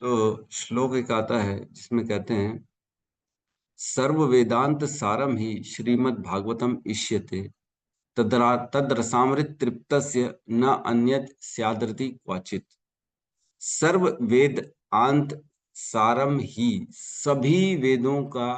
तो श्लोक एक आता है जिसमें कहते हैं, सर्व वेदांत सारम ही श्रीमद् भागवतम इष्यते तद्रसामृत तृप्तस्य न अन्यत् स्यादृति क्वचित। सर्व वेद अंत सारम ही, सभी वेदों का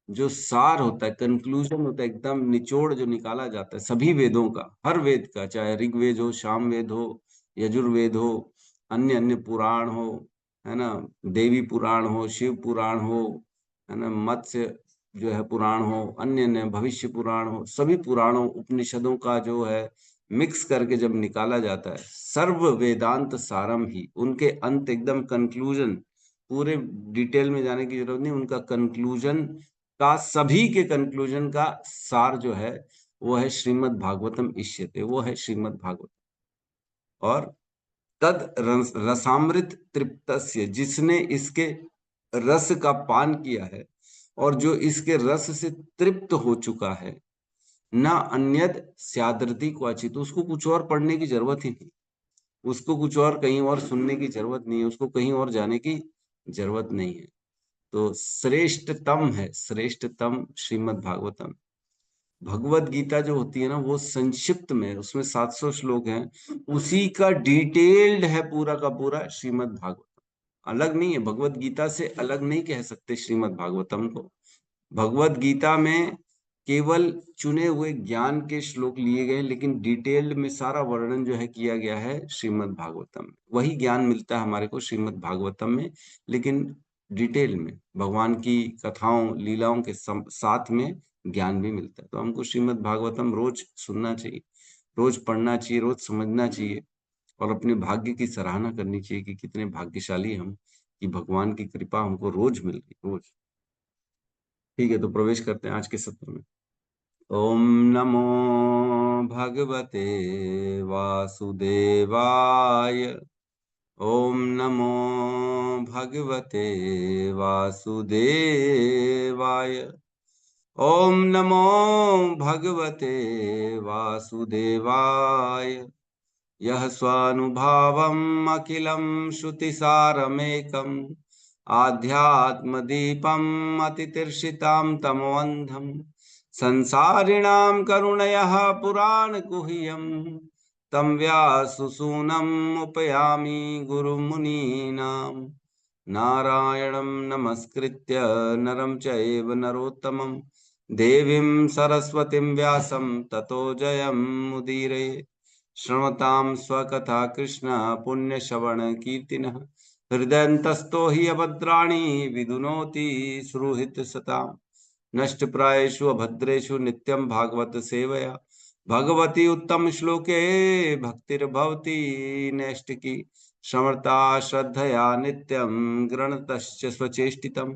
जो सार होता है, कंक्लूजन होता है, एकदम निचोड़ जो निकाला जाता है सभी वेदों का, हर वेद का, चाहे ऋग्वेद हो, सामवेद हो, यजुर्वेद हो, अन्य अन्य पुराण हो, है ना, देवी पुराण हो, शिव पुराण हो, है ना, मत्स्य जो है पुराण हो, अन्य अन्य भविष्य पुराण हो, सभी पुराणों उपनिषदों का जो है मिक्स करके जब निकाला जाता है, सर्व वेदांत सारम ही, उनके अंत एकदम कंक्लूजन, पूरे डिटेल में जाने की जरूरत नहीं, उनका कंक्लूजन का, सभी के कंक्लूजन का सार जो है वो है श्रीमद् भागवतम इष्यते, वो है श्रीमद् भागवत। और तद रसामृत तृप्तस्य, जिसने इसके रस का पान किया है और जो इसके रस से तृप्त हो चुका है, ना अन्यद स्यादृति क्वचित, उसको कुछ और पढ़ने की जरूरत ही नहीं, उसको कुछ और कहीं और सुनने की जरूरत नहीं है, उसको कहीं और जाने की जरूरत नहीं है। तो श्रेष्ठतम है, श्रेष्ठतम श्रीमद् भागवतम। भगवत गीता जो होती है ना, वो संक्षिप्त में, उसमें 700 श्लोक हैं, उसी का डिटेल्ड है पूरा का पूरा श्रीमद् भागवतम। अलग नहीं है, भगवत गीता से अलग नहीं कह सकते श्रीमद् भागवतम को। भगवत गीता में केवल चुने हुए ज्ञान के श्लोक लिए गए, लेकिन डिटेल्ड में सारा वर्णन जो है किया गया है श्रीमद् भागवतम में। वही ज्ञान मिलता है हमारे को श्रीमद् भागवतम में, लेकिन डिटेल में भगवान की कथाओं लीलाओं के साथ में ज्ञान भी मिलता है। तो हमको श्रीमद् भागवतम रोज सुनना चाहिए, रोज पढ़ना चाहिए, रोज समझना चाहिए, और अपने भाग्य की सराहना करनी चाहिए कि कितने भाग्यशाली हम, कि भगवान की कृपा हमको रोज मिल रही, रोज। ठीक है, तो प्रवेश करते हैं आज के सत्र में। ओम नमो भगवते वासुदेवाय। ओम नमो भगवते वासुदेवाय। ओम नमो भगवते वासुदेवाय। यः स्वानुभावम् अखिलं श्रुतिसारमेकम् आध्यात्मदीपम् अतितीर्षितां तमोऽन्धम् संसारिणां करुणयः पुराणगुह्यम् तं व्याससूनम् उपयामि गुरुमुनीनाम्। नारायणं नमस्कृत्य नरं चैव नरोत्तमं देवीं सरस्वतीं व्यासं ततो जयमुदीरये। श्रृणुतां स्वकथा कृष्ण पुण्यश्रवण कीर्तिनः हृदयन्तस्थो हि अभद्राणि विदुनोति सुहृत् सताम्। नष्टप्रायेषु अभद्रेषु नित्यं भागवत सेवया भगवती उत्तम श्लोके भक्तिर्भवति नैष्टिकी। समर्था श्रद्धया नित्यं गृणतश्च स्वचेष्टितं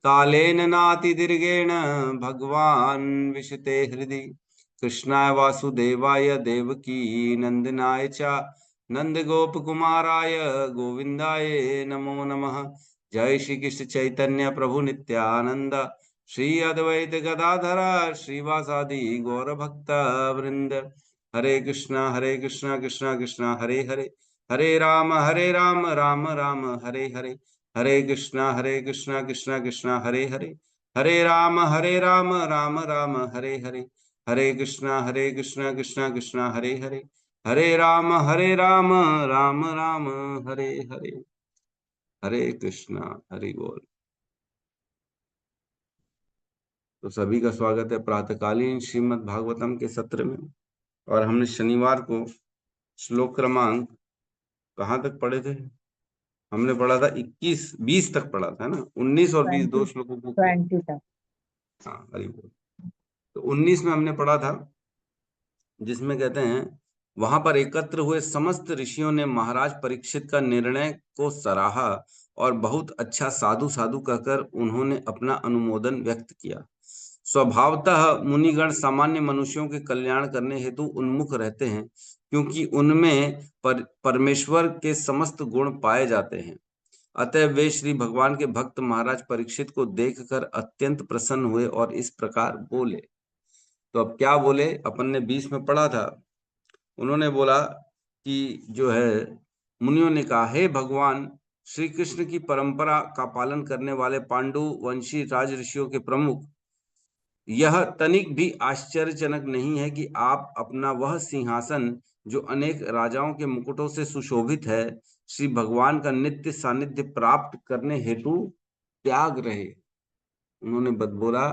कालेन नातिदीर्घेण भगवान् विशते हृदि। कृष्णाय वासुदेवाय देवकी नंदनाय च नंदगोपकुमाराय गोविंदाय नमो नमः। जय श्री कृष्ण चैतन्य प्रभु नित्यानंद श्री अद्वैत गदाधर श्रीवासादि गौर भक्त वृंद। हरे कृष्णा कृष्णा कृष्णा हरे हरे, हरे राम राम राम हरे हरे। हरे कृष्णा कृष्णा कृष्णा हरे हरे, हरे राम राम राम हरे हरे। हरे कृष्णा कृष्णा कृष्णा हरे हरे, हरे राम राम राम हरे हरे। हरे कृष्णा, हरि बोल। तो सभी का स्वागत है प्रातःकालीन श्रीमद् भागवतम के सत्र में। और हमने शनिवार को श्लोक क्रमांक कहाँ तक पढ़े थे? हमने पढ़ा था 21 20 तक पढ़ा था ना, 19 और 20 दो 20 श्लोकों को किया। 20 तक। हाँ, हरि बोल। तो 19 में हमने पढ़ा था जिसमें कहते हैं, वहां पर एकत्र हुए समस्त ऋषियों ने महाराज परीक्षित का निर्णय को सराहा और बहुत अच्छा साधु साधु कहकर उन्होंने अपना अनुमोदन व्यक्त किया। स्वभावतः मुनिगण सामान्य मनुष्यों के कल्याण करने हेतु उन्मुख रहते हैं, क्योंकि उनमें परमेश्वर के समस्त गुण पाए जाते हैं। अतः वे श्री भगवान के भक्त महाराज परीक्षित को देखकर अत्यंत प्रसन्न हुए और इस प्रकार बोले। तो अब क्या बोले? अपन ने 20 में पढ़ा था, उन्होंने बोला कि जो है, मुनियों ने कहा, हे भगवान श्री कृष्ण की परंपरा का पालन करने वाले पांडु वंशी राज ऋषियों के प्रमुख, यह तनिक भी आश्चर्यजनक नहीं है कि आप अपना वह सिंहासन जो अनेक राजाओं के मुकुटों से सुशोभित है, श्री भगवान का नित्य सानिध्य प्राप्त करने हेतु त्याग रहे। उन्होंने बोला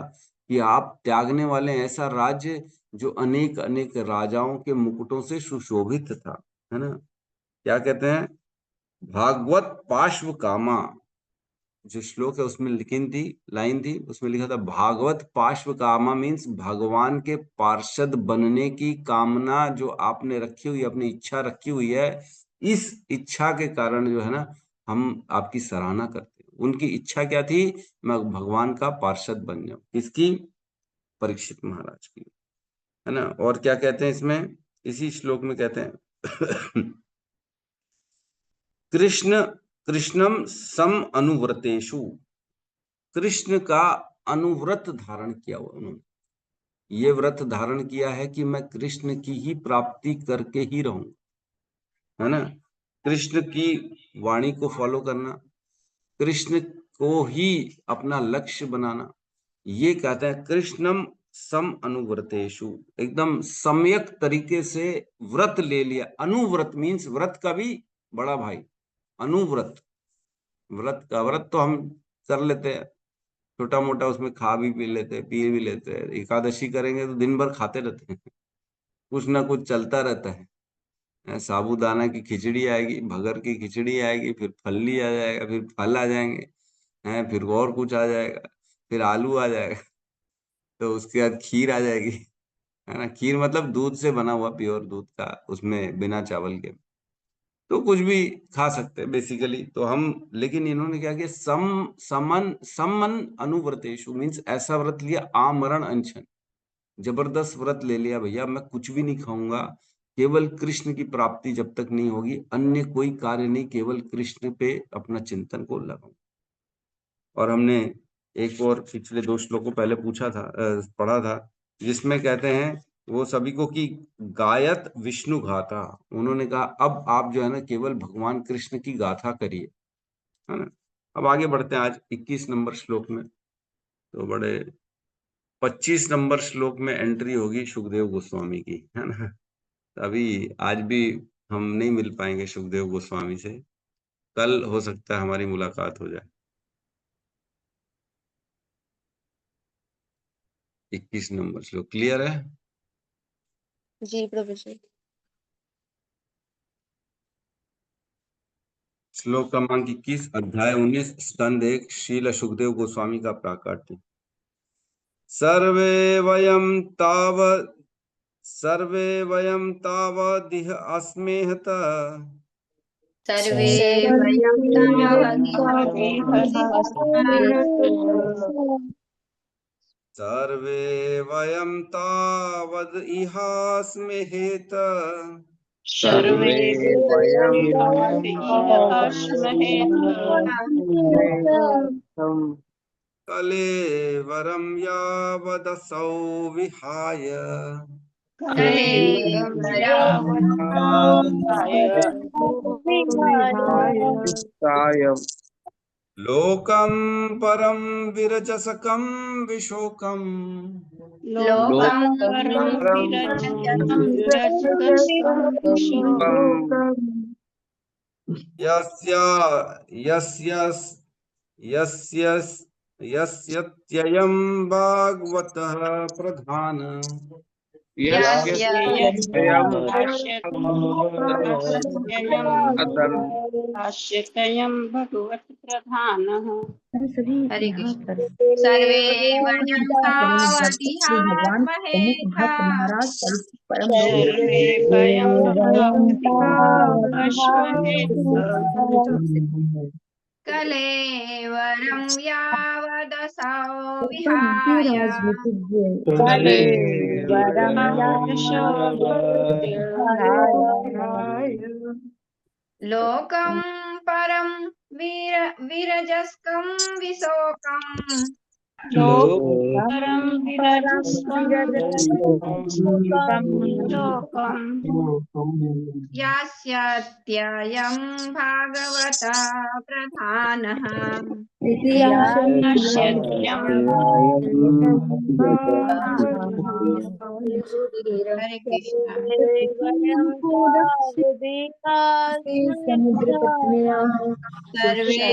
कि आप त्यागने वाले ऐसा राज्य जो अनेक अनेक राजाओं के मुकुटों से सुशोभित था, है ना। क्या कहते हैं, भागवत पार्श्व कामा, जो श्लोक है उसमें लिखी थी, लाइन थी, उसमें लिखा था भागवत पार्श्व कामा मीन्स भगवान के पार्षद बनने की कामना जो आपने रखी हुई, अपनी इच्छा रखी हुई है, इस इच्छा के कारण जो है ना हम आपकी सराहना करते हैं। उनकी इच्छा क्या थी, मैं भगवान का पार्षद बन जाऊं। किसकी, परीक्षित महाराज की, है ना। और क्या कहते हैं इसमें, इसी श्लोक में कहते हैं कृष्ण कृष्णम सम अनुव्रतेषु, कृष्ण का अनुव्रत धारण किया हुआ उन्होंने, ये व्रत धारण किया है कि मैं कृष्ण की ही प्राप्ति करके ही रहूं, है ना। कृष्ण की वाणी को फॉलो करना, कृष्ण को ही अपना लक्ष्य बनाना, ये कहते हैं कृष्णम सम अनुव्रतेषु, एकदम सम्यक तरीके से व्रत ले लिया। अनुव्रत मीन्स व्रत का भी बड़ा भाई, अनुव्रत, व्रत का व्रत तो हम कर लेते हैं छोटा मोटा, उसमें खा भी पी लेते हैं, पी भी लेते हैं। एकादशी करेंगे तो दिन भर खाते रहते हैं, कुछ ना कुछ चलता रहता है। साबूदाना की खिचड़ी आएगी, भगर की खिचड़ी आएगी, फिर फल्ली आ जाएगा, फिर फल आ जाएंगे, हैं, फिर और कुछ आ जाएगा, फिर आलू आ जाएगा, तो उसके बाद खीर आ जाएगी, है ना। खीर मतलब दूध से बना हुआ, प्योर दूध का, उसमें बिना चावल के, तो कुछ भी खा सकते हैं बेसिकली। तो हम, लेकिन इन्होंने क्या किया, समन अनुव्रतेषु मीन्स ऐसा व्रत लिया, आमरण अनशन, जबरदस्त व्रत ले लिया, भैया मैं कुछ भी नहीं खाऊंगा, केवल कृष्ण की प्राप्ति जब तक नहीं होगी अन्य कोई कार्य नहीं, केवल कृष्ण पे अपना चिंतन को लगाऊं। और हमने एक और पिछले 2 श्लोकों पहले पढ़ा था, जिसमें कहते हैं वो सभी को कि गायत विष्णु गाथा, उन्होंने कहा अब आप जो है ना केवल भगवान कृष्ण की गाथा करिए, है ना। अब आगे बढ़ते हैं, आज 21 नंबर श्लोक में, तो बड़े 25 नंबर श्लोक में एंट्री होगी सुखदेव गोस्वामी की, है ना। अभी आज भी हम नहीं मिल पाएंगे सुखदेव गोस्वामी से, कल हो सकता है हमारी मुलाकात हो जाए। 21 नंबर श्लोक क्लियर है? जी प्रभु जी। श्लोक क्रमांक 21, अध्याय 19, स्कंद 1, श्रील सुखदेव गोस्वामी का प्राकट्य। सर्वे वयं ताव सर्वे वयं तावदिह अस्मेहत, सर्वे वयं सर्वे वयं तावद इहास्महेत, सर्वे वयं कलेवरं यावदसौ विहाय, लोकं परं विरजसकं विशोकम्, लोकं परं यस्य यस्य यस्य यस्यत्ययं भागवतः प्रधान, भाष्यतयं भगवत प्रधानः। हरे कृष्ण। सर्वे वयं तावदिहास्महे सर्वे वयं तावदिहास्महे कलेवरं यावदसौ विहाय लोकं परं विरजस्कं विशोकम् लोकपरं विरजस्कं लोकं यास्यत्ययं भागवता प्रधानः यास्यत्ययं हरे कृष्णा। सर्वे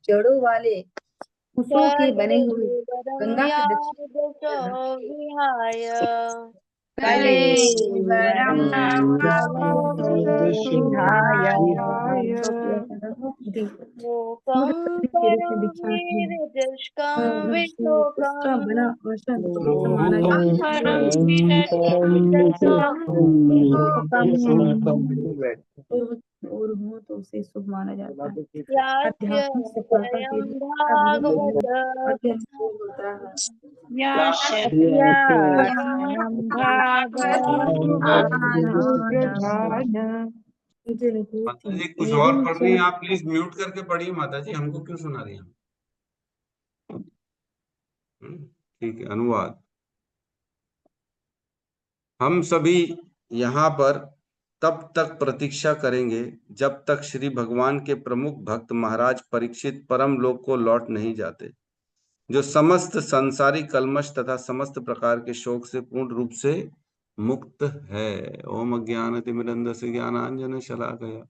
जड़ों वाले कुशों के बने हुए गंगा के कलेवरं उसका बड़ा औसत माना लोकपरं और हो तो उसे शुभ माना जाता है। आध्यात्मिक सफलता के लिए अध्ययन होता है। माता जी कुछ और पढ़ रही हैं आप, प्लीज म्यूट करके पढ़िए माता जी, हमको क्यों सुना रही हैं? ठीक है, अनुवाद। हम सभी यहाँ पर तब तक प्रतीक्षा करेंगे जब तक श्री भगवान के प्रमुख भक्त महाराज परीक्षित परम लोक को लौट नहीं जाते, जो समस्त संसारी कलमश तथा समस्त प्रकार के शोक से पूर्ण रूप से मुक्त है। ओम अज्ञानतिमिरन्धस्य ज्ञानांजन शलाकया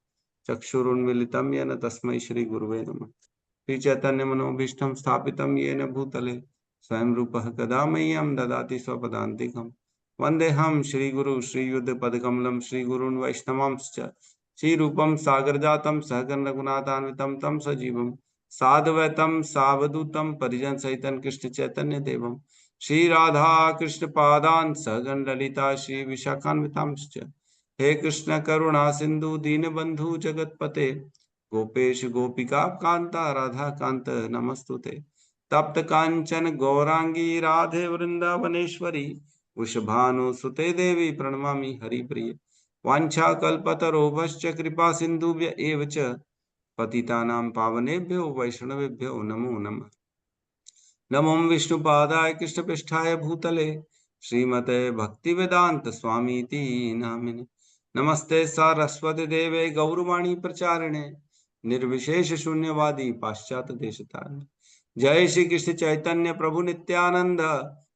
चक्षुरुन्मीलितं येन तस्मै श्री गुरुवे नमः। श्री चैतन्य मनोभीष्टं स्थापितं येन भूतले स्वयं रूपः कदा मह्यं ददाति स्वपदान्तिकम्। वन्देऽहं श्रीगुरु श्रीयुतपदकमलं श्रीगुरून् वैष्णवांश्च श्रीरूपं सागरजातं सहगण रघुनाथान्वितं तं सजीवं साद्वैतं सावधूतं परिजन सहितं कृष्ण चैतन्य देवं श्री राधा कृष्ण पादान् सहगण ललिता श्री विशाखान्वितांश्च। हे कृष्ण करुणा सिंधु दीनबंधु जगतपते गोपेश गोपिका कांता राधा कांत नमस्तुते। तप्त कांचन गौरांगी राधे वृंदावनेश्वरी वृषभानुसुते देवी प्रणमामि हरिप्रिय। वाञ्छाकल्पतरोभश्च कृपा सिन्धुभ्य एव च पतितानां पावनेभ्यो वैष्णवेभ्यो नमो नमः। नमो विष्णुपादाय कृष्णपृष्ठाय भूतले श्रीमते भक्तिवेदांत स्वामीति नामिने। नमस्ते सारस्वती देवे गौरवाणी प्रचारिणे निर्विशेष शून्यवादी पाश्चात्य देशतारिणे। जय श्री कृष्ण चैतन्य प्रभु नित्यानंद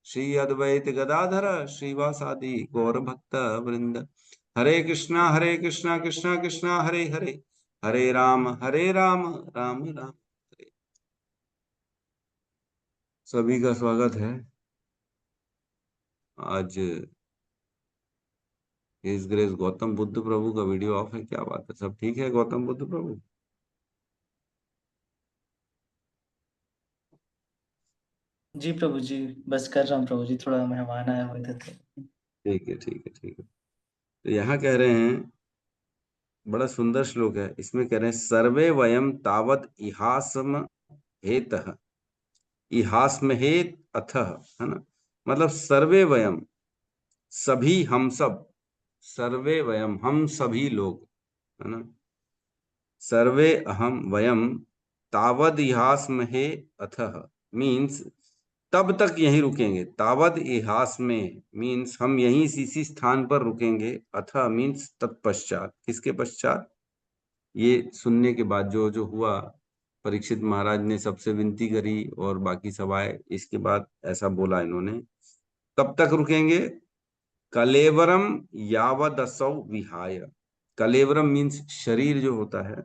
श्री अद्वैत गदाधर श्रीवासादि गौर भक्त वृंद। हरे कृष्णा कृष्णा कृष्णा हरे हरे, हरे राम राम राम हरे। सभी का स्वागत है। आज हिज ग्रेस गौतम बुद्ध प्रभु का वीडियो ऑफ है, क्या बात है? सब ठीक है गौतम बुद्ध प्रभु? जी प्रभु जी, बस कर रहा हूँ प्रभु जी, थोड़ा मेहमान आया हुए थे तो। ठीक है ठीक है ठीक है। तो यहाँ कह रहे हैं, बड़ा सुंदर श्लोक है, इसमें कह रहे हैं सर्वे वयम तावत इहासम हेतः, इहास में हेत अथः, है ना? मतलब सर्वे वयम, सभी हम सब, सर्वे वयम हम सभी लोग, है ना? सर्वे अहम वयम तावद इहास महे अथः मीन्स तब तक यहीं रुकेंगे। तावद इहास में मीन्स हम यहीं इसी स्थान पर रुकेंगे। अथः मीन्स तत्पश्चात, किसके पश्चात? ये सुनने के बाद जो जो हुआ, परीक्षित महाराज ने सबसे विनती करी और बाकी सब आए, इसके बाद ऐसा बोला इन्होंने। कब तक रुकेंगे? कलेवरम यावदसौ विहाय। कलेवरम मीन्स शरीर जो होता है,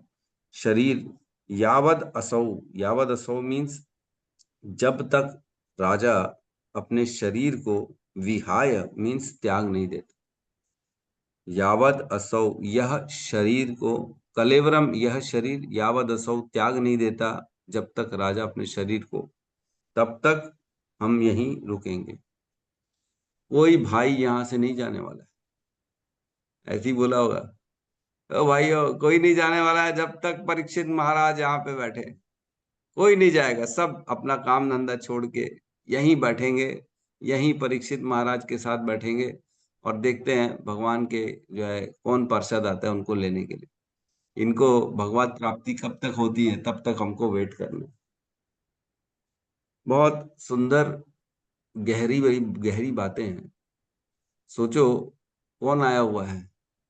शरीर। यावद असौ मीन्स जब तक राजा अपने शरीर को, विहाय मीन्स त्याग नहीं देता। यावद असौ यह शरीर को, कलेवरम यह शरीर, यावद असौ त्याग नहीं देता जब तक राजा अपने शरीर को, तब तक हम यहीं रुकेंगे। कोई भाई यहां से नहीं जाने वाला है, ऐसी बोला होगा। तो भाइयों कोई नहीं जाने वाला है जब तक परीक्षित महाराज यहाँ पे बैठे, कोई नहीं जाएगा। सब अपना काम धंधा छोड़ के यहीं बैठेंगे, यहीं परीक्षित महाराज के साथ बैठेंगे और देखते हैं भगवान के जो है कौन पार्षद आता है उनको लेने के लिए। इनको भगवत प्राप्ति कब तक होती है, तब तक हमको वेट करना। बहुत सुंदर गहरी गहरी बातें हैं। सोचो कौन आया हुआ है,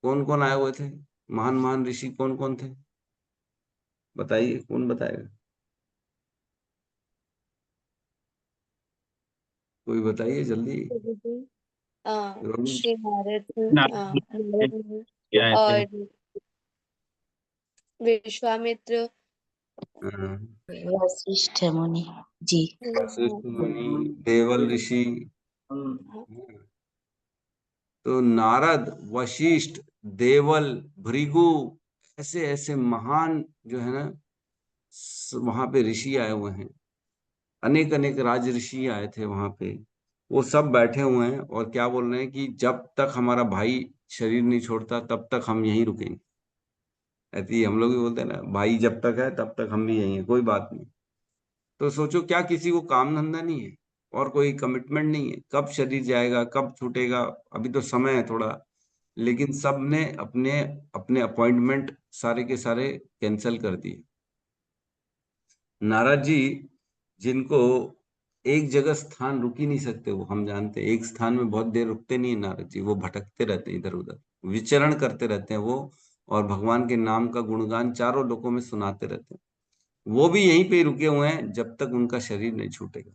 कौन कौन आए हुए थे, महान महान ऋषि कौन कौन थे, बताइए, कौन बताएगा, कोई बताइए जल्दी। रोहित। श्री नारद नारद नारद जी आए थे। और विश्वामित्र, हाँ, वशिष्ठ मुनि जी। वशिष्ठ मुनि, देवल ऋषि। तो नारद, वशिष्ठ, देवल, भृगु, ऐसे ऐसे महान जो है ना, वहां पे ऋषि आए हुए हैं। अनेक अनेक राज ऋषि आए थे वहां पे। वो सब बैठे हुए हैं और क्या बोल रहे हैं कि जब तक हमारा भाई शरीर नहीं छोड़ता तब तक हम यहीं रुकेंगे। ऐसे ही हम लोग भी बोलते हैं ना, भाई जब तक है तब तक हम भी यहीं हैं, कोई बात नहीं। तो सोचो, क्या किसी को काम धंधा नहीं है और कोई कमिटमेंट नहीं है, कब शरीर जाएगा, कब छूटेगा, अभी तो समय है थोड़ा। लेकिन सब ने अपने अपने अपॉइंटमेंट सारे के सारे कैंसिल कर दिए। नारद जी, जिनको एक जगह स्थान रुक ही नहीं सकते, वो हम जानते हैं, एक स्थान में बहुत देर रुकते नहीं है नारद जी, वो भटकते रहते हैं इधर उधर, विचरण करते रहते हैं वो, और भगवान के नाम का गुणगान चारों लोकों में सुनाते रहते हैं। वो भी यहीं पे रुके हुए हैं जब तक उनका शरीर नहीं छूटेगा,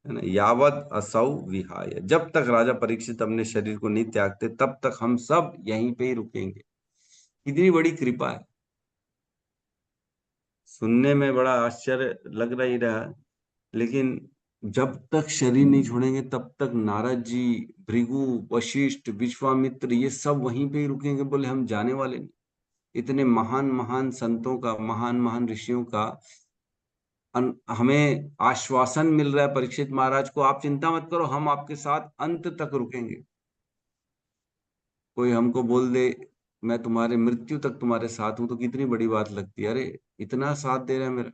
है ना। यावत असौ विहाय, जब तक राजा परीक्षित अपने शरीर को नहीं त्यागते तब तक हम सब यहीं पे ही रुकेंगे। कितनी बड़ी कृपा है। सुनने में बड़ा आश्चर्य लग रही रहा, लेकिन जब तक शरीर नहीं छोड़ेंगे तब तक नारद जी, भृगु, वशिष्ठ, विश्वामित्र, ये सब वहीं पे ही रुकेंगे, बोले हम जाने वाले नहीं। इतने महान महान संतों का, महान महान ऋषियों का हमें आश्वासन मिल रहा है परीक्षित महाराज को, आप चिंता मत करो, हम आपके साथ अंत तक रुकेंगे। कोई हमको बोल दे मैं तुम्हारे मृत्यु तक तुम्हारे साथ हूं, तो कितनी बड़ी बात लगती है। अरे इतना साथ दे रहे हैं मेरा।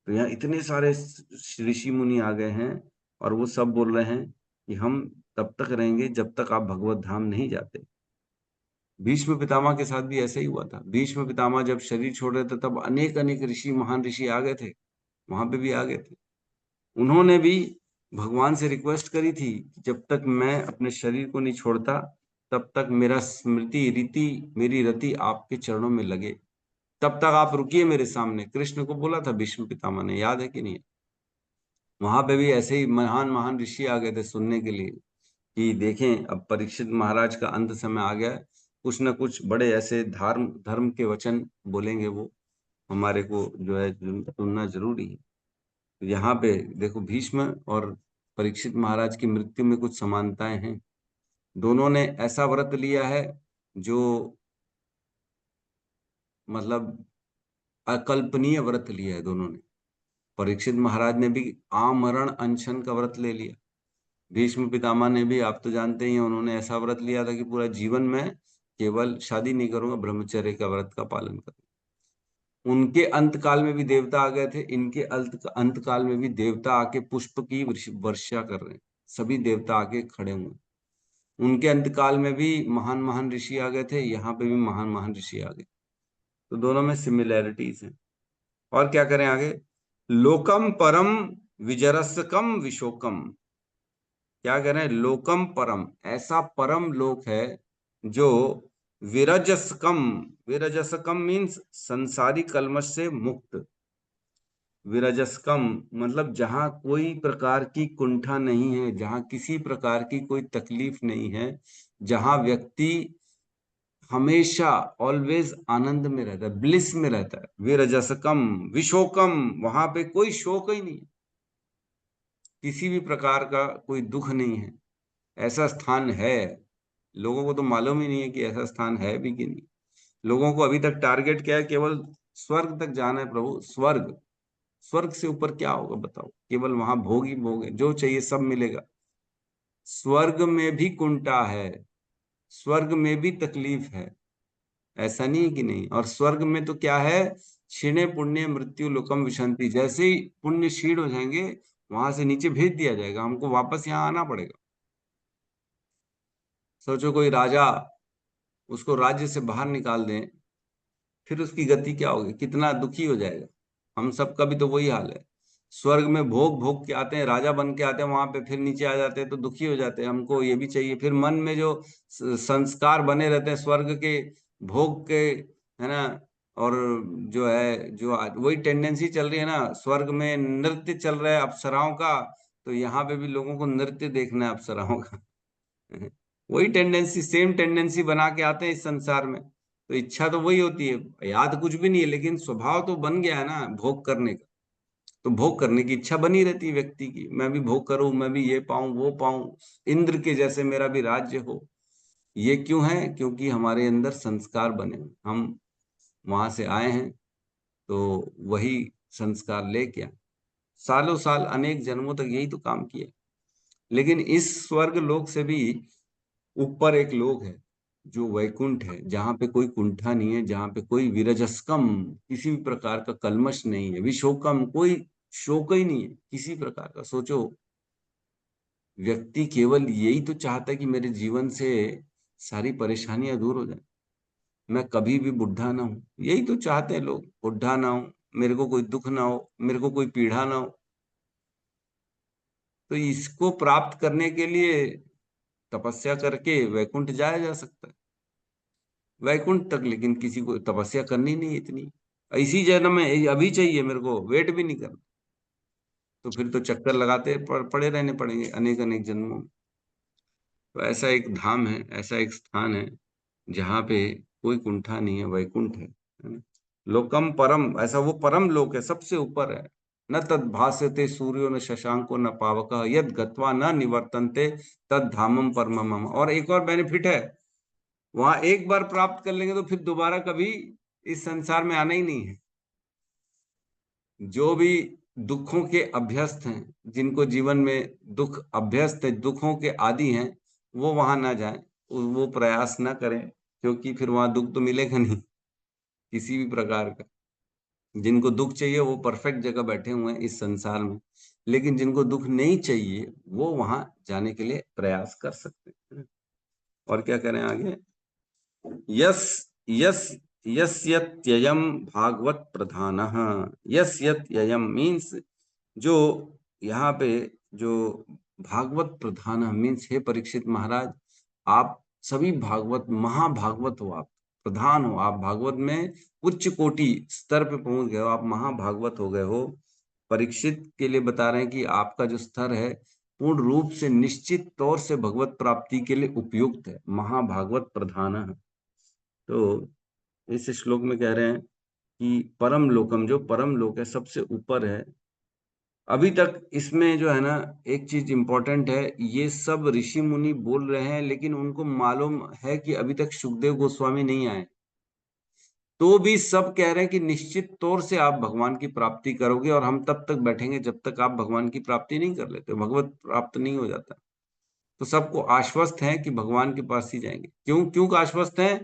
तो यहाँ इतने सारे ऋषि मुनि आ गए हैं और वो सब बोल रहे हैं कि हम तब तक रहेंगे जब तक आप भगवत धाम नहीं जाते। भीष्म पितामह के साथ भी ऐसा ही हुआ था। भीष्म पितामह जब शरीर छोड़ रहे थे तब अनेक अनेक ऋषि, महान ऋषि आ गए थे, वहां पे भी आ गए थे। उन्होंने भी भगवान से रिक्वेस्ट करी थी कि जब तक मैं अपने शरीर को नहीं छोड़ता तब तक मेरा स्मृति रीति, मेरी रति आपके चरणों में लगे, तब तक आप रुकिए मेरे सामने। कृष्ण को बोला था भीष्म पितामह ने, याद है कि नहीं। वहां पे भी ऐसे ही महान महान ऋषि आ गए थे सुनने के लिए कि देखें अब परीक्षित महाराज का अंत समय आ गया है, कुछ ना कुछ बड़े ऐसे धर्म धर्म के वचन बोलेंगे वो, हमारे को जो है सुनना जरूरी है। यहाँ पे देखो, भीष्म और परीक्षित महाराज की मृत्यु में कुछ समानताएं हैं। दोनों ने ऐसा व्रत लिया है जो मतलब अकल्पनीय व्रत लिया है दोनों ने। परीक्षित महाराज ने भी आमरण अनशन का व्रत ले लिया। भीष्म पितामह ने भी, आप तो जानते ही हैं, उन्होंने ऐसा व्रत लिया था कि पूरा जीवन में केवल शादी नहीं करूंगा, ब्रह्मचर्य का व्रत का पालन करूंगा। उनके अंतकाल में भी देवता आ गए थे, इनके अंतकाल में भी देवता आके पुष्प की वर्षा कर रहे हैं, सभी देवता आके खड़े हुए। उनके अंतकाल में भी महान महान ऋषि आ गए थे, यहाँ पे भी महान महान ऋषि आ गए। तो दोनों में सिमिलैरिटीज हैं। और क्या करें आगे, लोकम परम विजरस्कम विशोकम, क्या कह रहे हैं, लोकम परम, ऐसा परम लोक है जो विरजस्कम, विरजस्कम मीन्स संसारी कलमश से मुक्त। विरजस्कम मतलब जहां कोई प्रकार की कुंठा नहीं है, जहां किसी प्रकार की कोई तकलीफ नहीं है, जहां व्यक्ति हमेशा ऑलवेज आनंद में रहता है, ब्लिस में रहता है। विरजस्कम विशोकम, वहां पे कोई शोक ही नहीं, किसी भी प्रकार का कोई दुख नहीं है। ऐसा स्थान है, लोगों को तो मालूम ही नहीं है कि ऐसा स्थान है भी कि नहीं। लोगों को अभी तक टारगेट क्या है, केवल स्वर्ग तक जाना है। प्रभु स्वर्ग, स्वर्ग से ऊपर क्या होगा बताओ, केवल वहां भोग ही भोग है, जो चाहिए सब मिलेगा। स्वर्ग में भी कुंठा है, स्वर्ग में भी तकलीफ है, ऐसा नहीं है कि नहीं। और स्वर्ग में तो क्या है, क्षीणे पुण्य मृत्यु लोकम विशंति, जैसे ही पुण्य क्षीण हो जाएंगे वहां से नीचे भेज दिया जाएगा, हमको वापस यहाँ आना पड़ेगा। सोचो कोई राजा, उसको राज्य से बाहर निकाल दें फिर उसकी गति क्या होगी, कितना दुखी हो जाएगा। हम सबका भी तो वही हाल है। स्वर्ग में भोग भोग के आते हैं, राजा बन के आते हैं, वहां पे फिर नीचे आ जाते हैं तो दुखी हो जाते हैं। हमको ये भी चाहिए। फिर मन में जो संस्कार बने रहते हैं स्वर्ग के भोग के, है ना, और जो है जो वही टेंडेंसी चल रही है ना, स्वर्ग में नृत्य चल रहा है अप्सराओं का, तो यहाँ पे भी लोगों को नृत्य देखना है अप्सराओं का। वही टेंडेंसी, सेम टेंडेंसी बना के आते हैं इस संसार में। तो इच्छा तो वही होती है, याद कुछ भी नहीं है, लेकिन स्वभाव तो बन गया है ना भोग करने का। तो भोग करने की इच्छा बनी रहती है व्यक्ति की, मैं भी भोग करूं, मैं भी ये पाऊं वो पाऊं, इंद्र के जैसे मेरा भी राज्य हो। ये क्यों है? क्योंकि हमारे अंदर संस्कार बने हुए, हम वहां से आए हैं, तो वही संस्कार लेके आए। सालों साल अनेक जन्मों तक यही तो काम किया। लेकिन इस स्वर्ग लोक से भी ऊपर एक लोक है जो वैकुंठ है, जहां पे कोई कुंठा नहीं है, जहां पे कोई विरजस्कम, किसी भी प्रकार का कल्मश नहीं है, विशोकम, कोई शोक ही नहीं है किसी प्रकार का। सोचो, व्यक्ति केवल यही तो चाहता है कि मेरे जीवन से सारी परेशानियां दूर हो जाए, मैं कभी भी बुढ़ा ना हूं। यही तो चाहते हैं लोग, बुढ़ा ना हो, मेरे को कोई दुख ना हो, मेरे को कोई पीड़ा ना हो। तो इसको प्राप्त करने के लिए तपस्या करके वैकुंठ जाया जा सकता है, वैकुंठ तक। लेकिन किसी को तपस्या करनी नहीं इतनी, इसी जन्म में अभी चाहिए, मेरे को वेट भी नहीं करना। तो फिर तो चक्कर लगाते पड़े रहने पड़ेंगे अनेक अनेक जन्मों में। तो ऐसा एक धाम है, ऐसा एक स्थान है जहाँ पे कोई कुंठा नहीं है, वैकुंठ है ना? लोकम परम, ऐसा वो परम लोक है, सबसे ऊपर है। न तद भास्यते सूर्यो न शशांको न पावकः यद गत्वा न निवर्तन्ते तद धामम परमम। और एक और बेनिफिट है, वहां एक बार प्राप्त कर लेंगे तो फिर दोबारा कभी इस संसार में आना ही नहीं है। जो भी दुखों के अभ्यस्त हैं, जिनको जीवन में दुख अभ्यस्त है, दुखों के आदि हैं, वो वहां ना जाएं, वो प्रयास ना करें, क्योंकि फिर वहां दुख तो मिलेगा नहीं किसी भी प्रकार का। जिनको दुख चाहिए वो परफेक्ट जगह बैठे हुए हैं इस संसार में, लेकिन जिनको दुख नहीं चाहिए वो वहां जाने के लिए प्रयास कर सकते हैं। और क्या करें आगे, यस यस यस्यत्ययम भागवत प्रधानः। यस्यत्ययम मीन्स जो यहाँ पे जो भागवत प्रधान मीन्स, हे परीक्षित महाराज, आप सभी भागवत महाभागवत हो, आप प्रधान हो, आप भागवत में उच्च कोटि स्तर पे पहुंच गए हो, आप महाभागवत हो गए हो। परीक्षित के लिए बता रहे हैं कि आपका जो स्तर है पूर्ण रूप से निश्चित तौर से भगवत प्राप्ति के लिए उपयुक्त है, महाभागवत प्रधान है। तो इस श्लोक में कह रहे हैं कि परम लोकम, जो परम लोक है, सबसे ऊपर है। अभी तक इसमें जो है ना, एक चीज इंपॉर्टेंट है, ये सब ऋषि मुनि बोल रहे हैं, लेकिन उनको मालूम है कि अभी तक सुखदेव गोस्वामी नहीं आए, तो भी सब कह रहे हैं कि निश्चित तौर से आप भगवान की प्राप्ति करोगे, और हम तब तक बैठेंगे जब तक आप भगवान की प्राप्ति नहीं कर लेते, भगवत प्राप्त नहीं हो जाता। तो सबको आश्वस्त है कि भगवान के पास ही जाएंगे। क्यों क्यों आश्वस्त है?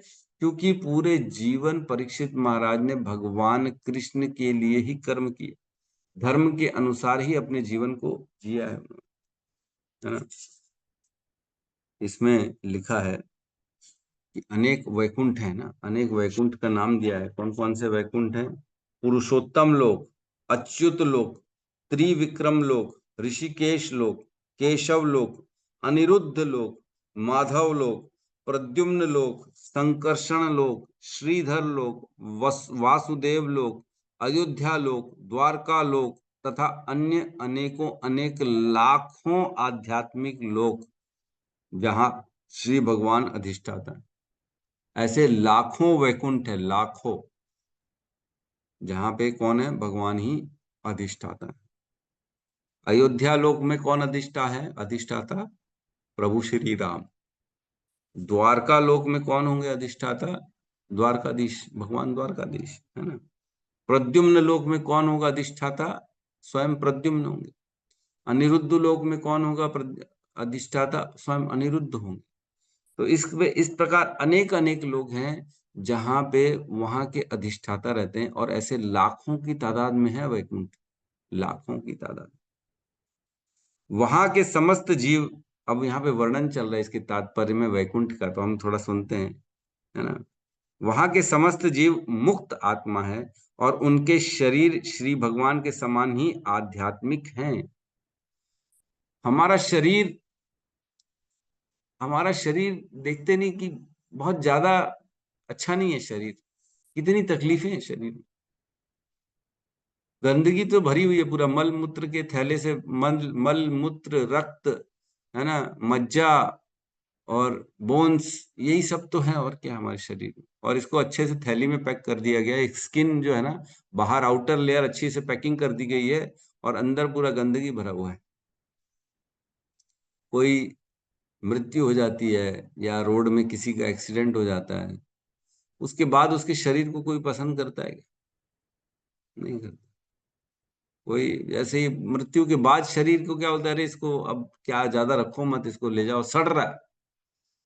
क्योंकि पूरे जीवन परीक्षित महाराज ने भगवान कृष्ण के लिए ही कर्म किए, धर्म के अनुसार ही अपने जीवन को जिया है ना। इसमें लिखा है कि अनेक वैकुंठ है ना, अनेक वैकुंठ का नाम दिया है। कौन कौन से वैकुंठ है? पुरुषोत्तम लोक, अच्युत लोक, त्रिविक्रम लोक, ऋषिकेश लोक, केशव लोक, अनिरुद्ध लोक, माधव लोक, प्रद्युम्न लोक, संकर्षण लोक, श्रीधर लोक, वासुदेव लोक, अयोध्या लोक, द्वारका लोक तथा अन्य अनेकों अनेक लाखों आध्यात्मिक लोक जहां श्री भगवान अधिष्ठाता है। ऐसे लाखों वैकुंठ है, लाखों, जहां पे कौन है? भगवान ही अधिष्ठाता है। अयोध्या लोक में कौन अधिष्ठाता? प्रभु श्री राम। द्वारका लोक में कौन होंगे अधिष्ठाता? द्वारकाधीश, भगवान द्वारकाधीश, है ना। प्रद्युम्न लोक में कौन होगा अधिष्ठाता? स्वयं प्रद्युम्न होंगे। अनिरुद्ध लोक में कौन होगा अधिष्ठाता? स्वयं अनिरुद्ध होंगे। तो इस प्रकार अनेक अनेक लोग हैं जहां पे वहां के अधिष्ठाता रहते हैं, और ऐसे लाखों की तादाद में है वैकुंठ, लाखों की तादाद। वहां के समस्त जीव, अब यहाँ पे वर्णन चल रहा है इसके तात्पर्य में वैकुंठ का, तो हम थोड़ा सुनते हैं, है ना। वहां के समस्त जीव मुक्त आत्मा है और उनके शरीर श्री भगवान के समान ही आध्यात्मिक हैं। हमारा शरीर हमारा शरीर देखते नहीं कि बहुत ज्यादा अच्छा नहीं है शरीर, कितनी तकलीफें हैं शरीर में। गंदगी तो भरी हुई है, पूरा मल मूत्र के थैले से मल मूत्र रक्त, है ना, मज्जा और बोन्स, यही सब तो है और क्या हमारे शरीर में। और इसको अच्छे से थैली में पैक कर दिया गया है। एक स्किन जो है ना, बाहर आउटर लेयर अच्छी से पैकिंग कर दी गई है और अंदर पूरा गंदगी भरा हुआ है। कोई मृत्यु हो जाती है या रोड में किसी का एक्सीडेंट हो जाता है, उसके बाद उसके शरीर को कोई पसंद करता है क्या? नहीं करता। कोई जैसे ही मृत्यु के बाद शरीर को क्या बोलता है, अरे इसको अब क्या ज्यादा रखो मत, इसको ले जाओ, सड़ रहा है।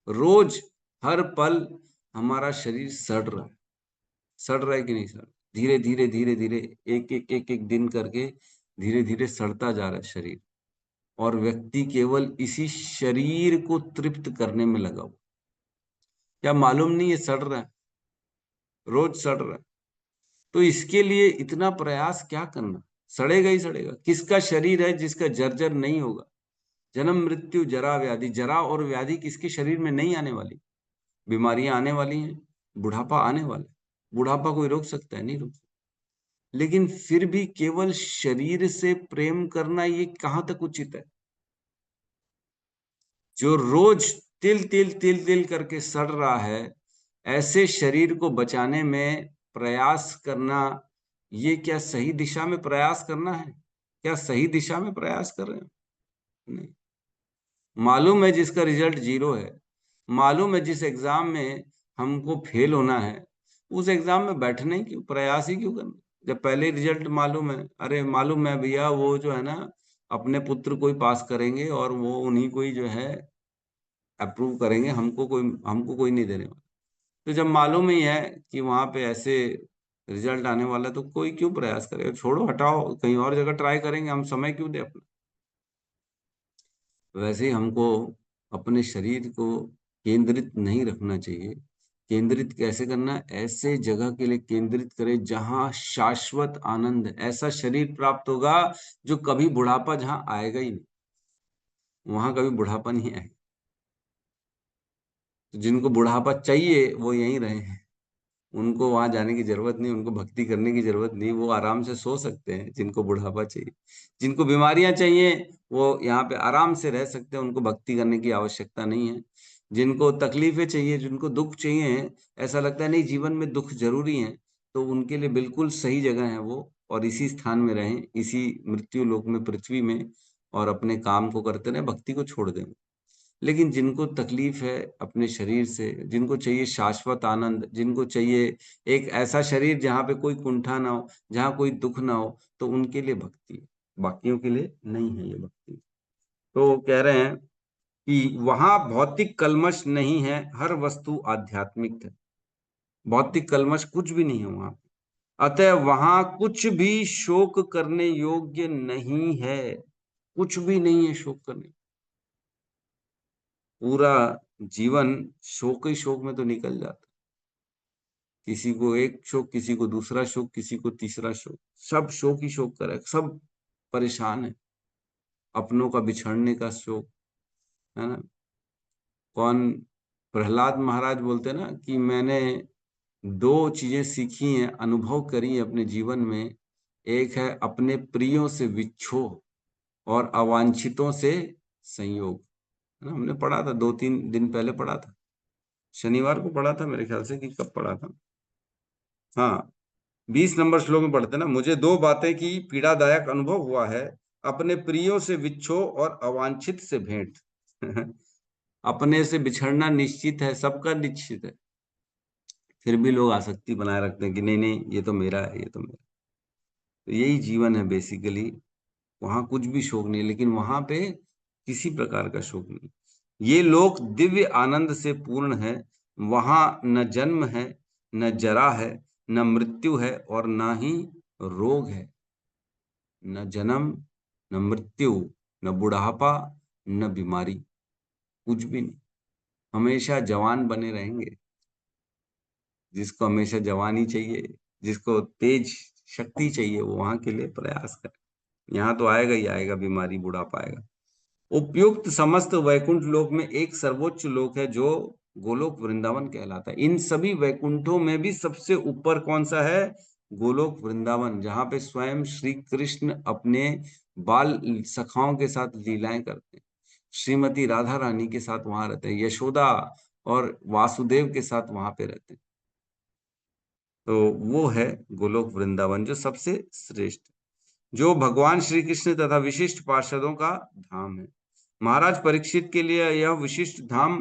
रोज हर पल हमारा शरीर सड़ रहा है कि नहीं सड़, धीरे धीरे धीरे धीरे एक एक एक एक दिन करके धीरे धीरे सड़ता जा रहा है शरीर। और व्यक्ति केवल इसी शरीर को तृप्त करने में लगा हुआ। क्या मालूम नहीं ये सड़ रहा है, रोज सड़ रहा है। तो इसके लिए इतना प्रयास क्या करना, सड़ेगा ही सड़ेगा। किसका शरीर है जिसका जर्जर नहीं होगा? जन्म मृत्यु जरा व्याधि, जरा और व्याधि किसके शरीर में नहीं आने वाली? बीमारियां आने वाली हैं, बुढ़ापा आने वाला है। बुढ़ापा कोई रोक सकता है? नहीं रोक सकता। लेकिन फिर भी केवल शरीर से प्रेम करना ये कहां तक उचित है? जो रोज तिल तिल तिल तिल करके सड़ रहा है, ऐसे शरीर को बचाने में प्रयास करना, ये क्या सही दिशा में प्रयास करना है? क्या सही दिशा में प्रयास कर रहे हैं? नहीं। मालूम है जिसका रिजल्ट 0 है, मालूम है जिस एग्जाम में हमको फेल होना है, उस एग्जाम में बैठने ही क्यों, प्रयास ही क्यों करना? जब पहले रिजल्ट मालूम है, अरे मालूम है भैया वो जो है ना अपने पुत्र को ही पास करेंगे और वो उन्हीं को ही जो है अप्रूव करेंगे, हमको कोई नहीं देने वाला। तो जब मालूम ही है कि वहां पे ऐसे रिजल्ट आने वाला है, तो कोई क्यों प्रयास करेगा? छोड़ो, हटाओ, कहीं और जगह ट्राई करेंगे, हम समय क्यों दे अपना। वैसे ही हमको अपने शरीर को केंद्रित नहीं रखना चाहिए। केंद्रित कैसे करना है? ऐसे जगह के लिए केंद्रित करें जहां शाश्वत आनंद, ऐसा शरीर प्राप्त होगा जो कभी बुढ़ापा जहां आएगा ही नहीं, वहां कभी बुढ़ापा नहीं आएगा। तो जिनको बुढ़ापा चाहिए वो यहीं रहे हैं, उनको वहां जाने की जरूरत नहीं, उनको भक्ति करने की जरूरत नहीं, वो आराम से सो सकते हैं जिनको बुढ़ापा चाहिए। जिनको बीमारियां चाहिए वो यहाँ पे आराम से रह सकते हैं, उनको भक्ति करने की आवश्यकता नहीं है। जिनको तकलीफें चाहिए, जिनको दुख चाहिए, ऐसा लगता है नहीं जीवन में दुख जरूरी है, तो उनके लिए बिल्कुल सही जगह है वो, और इसी स्थान में रहें, इसी मृत्यु लोक में, पृथ्वी में, और अपने काम को करते रहें, भक्ति को छोड़ दें। लेकिन जिनको तकलीफ है अपने शरीर से, जिनको चाहिए शाश्वत आनंद, जिनको चाहिए एक ऐसा शरीर जहाँ पे कोई कुंठा ना हो, जहाँ कोई दुख ना हो, तो उनके लिए भक्ति है, बाकियों के लिए नहीं है ये भक्ति। तो कह रहे हैं कि वहां भौतिक कल्मश नहीं है, हर वस्तु आध्यात्मिक है। भौतिक कल्मश कुछ भी नहीं है वहां। अतः वहां कुछ भी शोक करने योग्य नहीं है, कुछ भी नहीं है शोक करने। पूरा जीवन शोक ही शोक में तो निकल जाता। किसी को एक शोक, किसी को दूसरा शोक, किसी को तीसरा शोक, सब शोक ही शोक कर रहे, सब परेशान है। अपनों का बिछड़ने का शोक, है ना। कौन, प्रहलाद महाराज बोलते हैं ना कि मैंने 2 चीजें सीखी हैं, अनुभव करी अपने जीवन में। एक है अपने प्रियों से विच्छोह और अवांछितों से संयोग, है ना। हमने पढ़ा था 2-3 दिन पहले पढ़ा था, शनिवार को पढ़ा था मेरे ख्याल से, कि कब पढ़ा था। हाँ, 20 नंबर श्लोक में पढ़ते ना, मुझे 2 बातें की पीड़ादायक अनुभव हुआ है, अपने प्रियों से विच्छोह और अवांछित से भेंट। अपने से बिछड़ना निश्चित है, सबका निश्चित है, फिर भी लोग आसक्ति बनाए रखते हैं कि नहीं नहीं ये तो मेरा है, ये तो मेरा। तो यही जीवन है बेसिकली। वहां कुछ भी शोक नहीं, लेकिन वहां पे किसी प्रकार का शोक नहीं। ये लोक दिव्य आनंद से पूर्ण है, वहां न जन्म है, न जरा है, न मृत्यु है, और न ही रोग है। न जन्म, न मृत्यु, न बुढ़ापा, न बीमारी, कुछ भी नहीं। हमेशा जवान बने रहेंगे। जिसको हमेशा जवानी चाहिए, जिसको तेज शक्ति चाहिए, वो वहां के लिए प्रयास करे। यहाँ तो आएगा ही आएगा, बीमारी बुढ़ापा आएगा। उपयुक्त समस्त वैकुंठ लोक में एक सर्वोच्च लोक है जो गोलोक वृंदावन कहलाता है। इन सभी वैकुंठों में भी सबसे ऊपर कौन सा है? गोलोक वृंदावन, जहां पे स्वयं श्री कृष्ण अपने बाल सखाओं के साथ लीलाएं करते हैं, श्रीमती राधा रानी के साथ वहां रहते हैं, यशोदा और वासुदेव के साथ वहां पे रहते हैं। तो वो है गोलोक वृंदावन जो सबसे श्रेष्ठ, जो भगवान श्री कृष्ण तथा विशिष्ट पार्षदों का धाम है। महाराज परीक्षित के लिए यह विशिष्ट धाम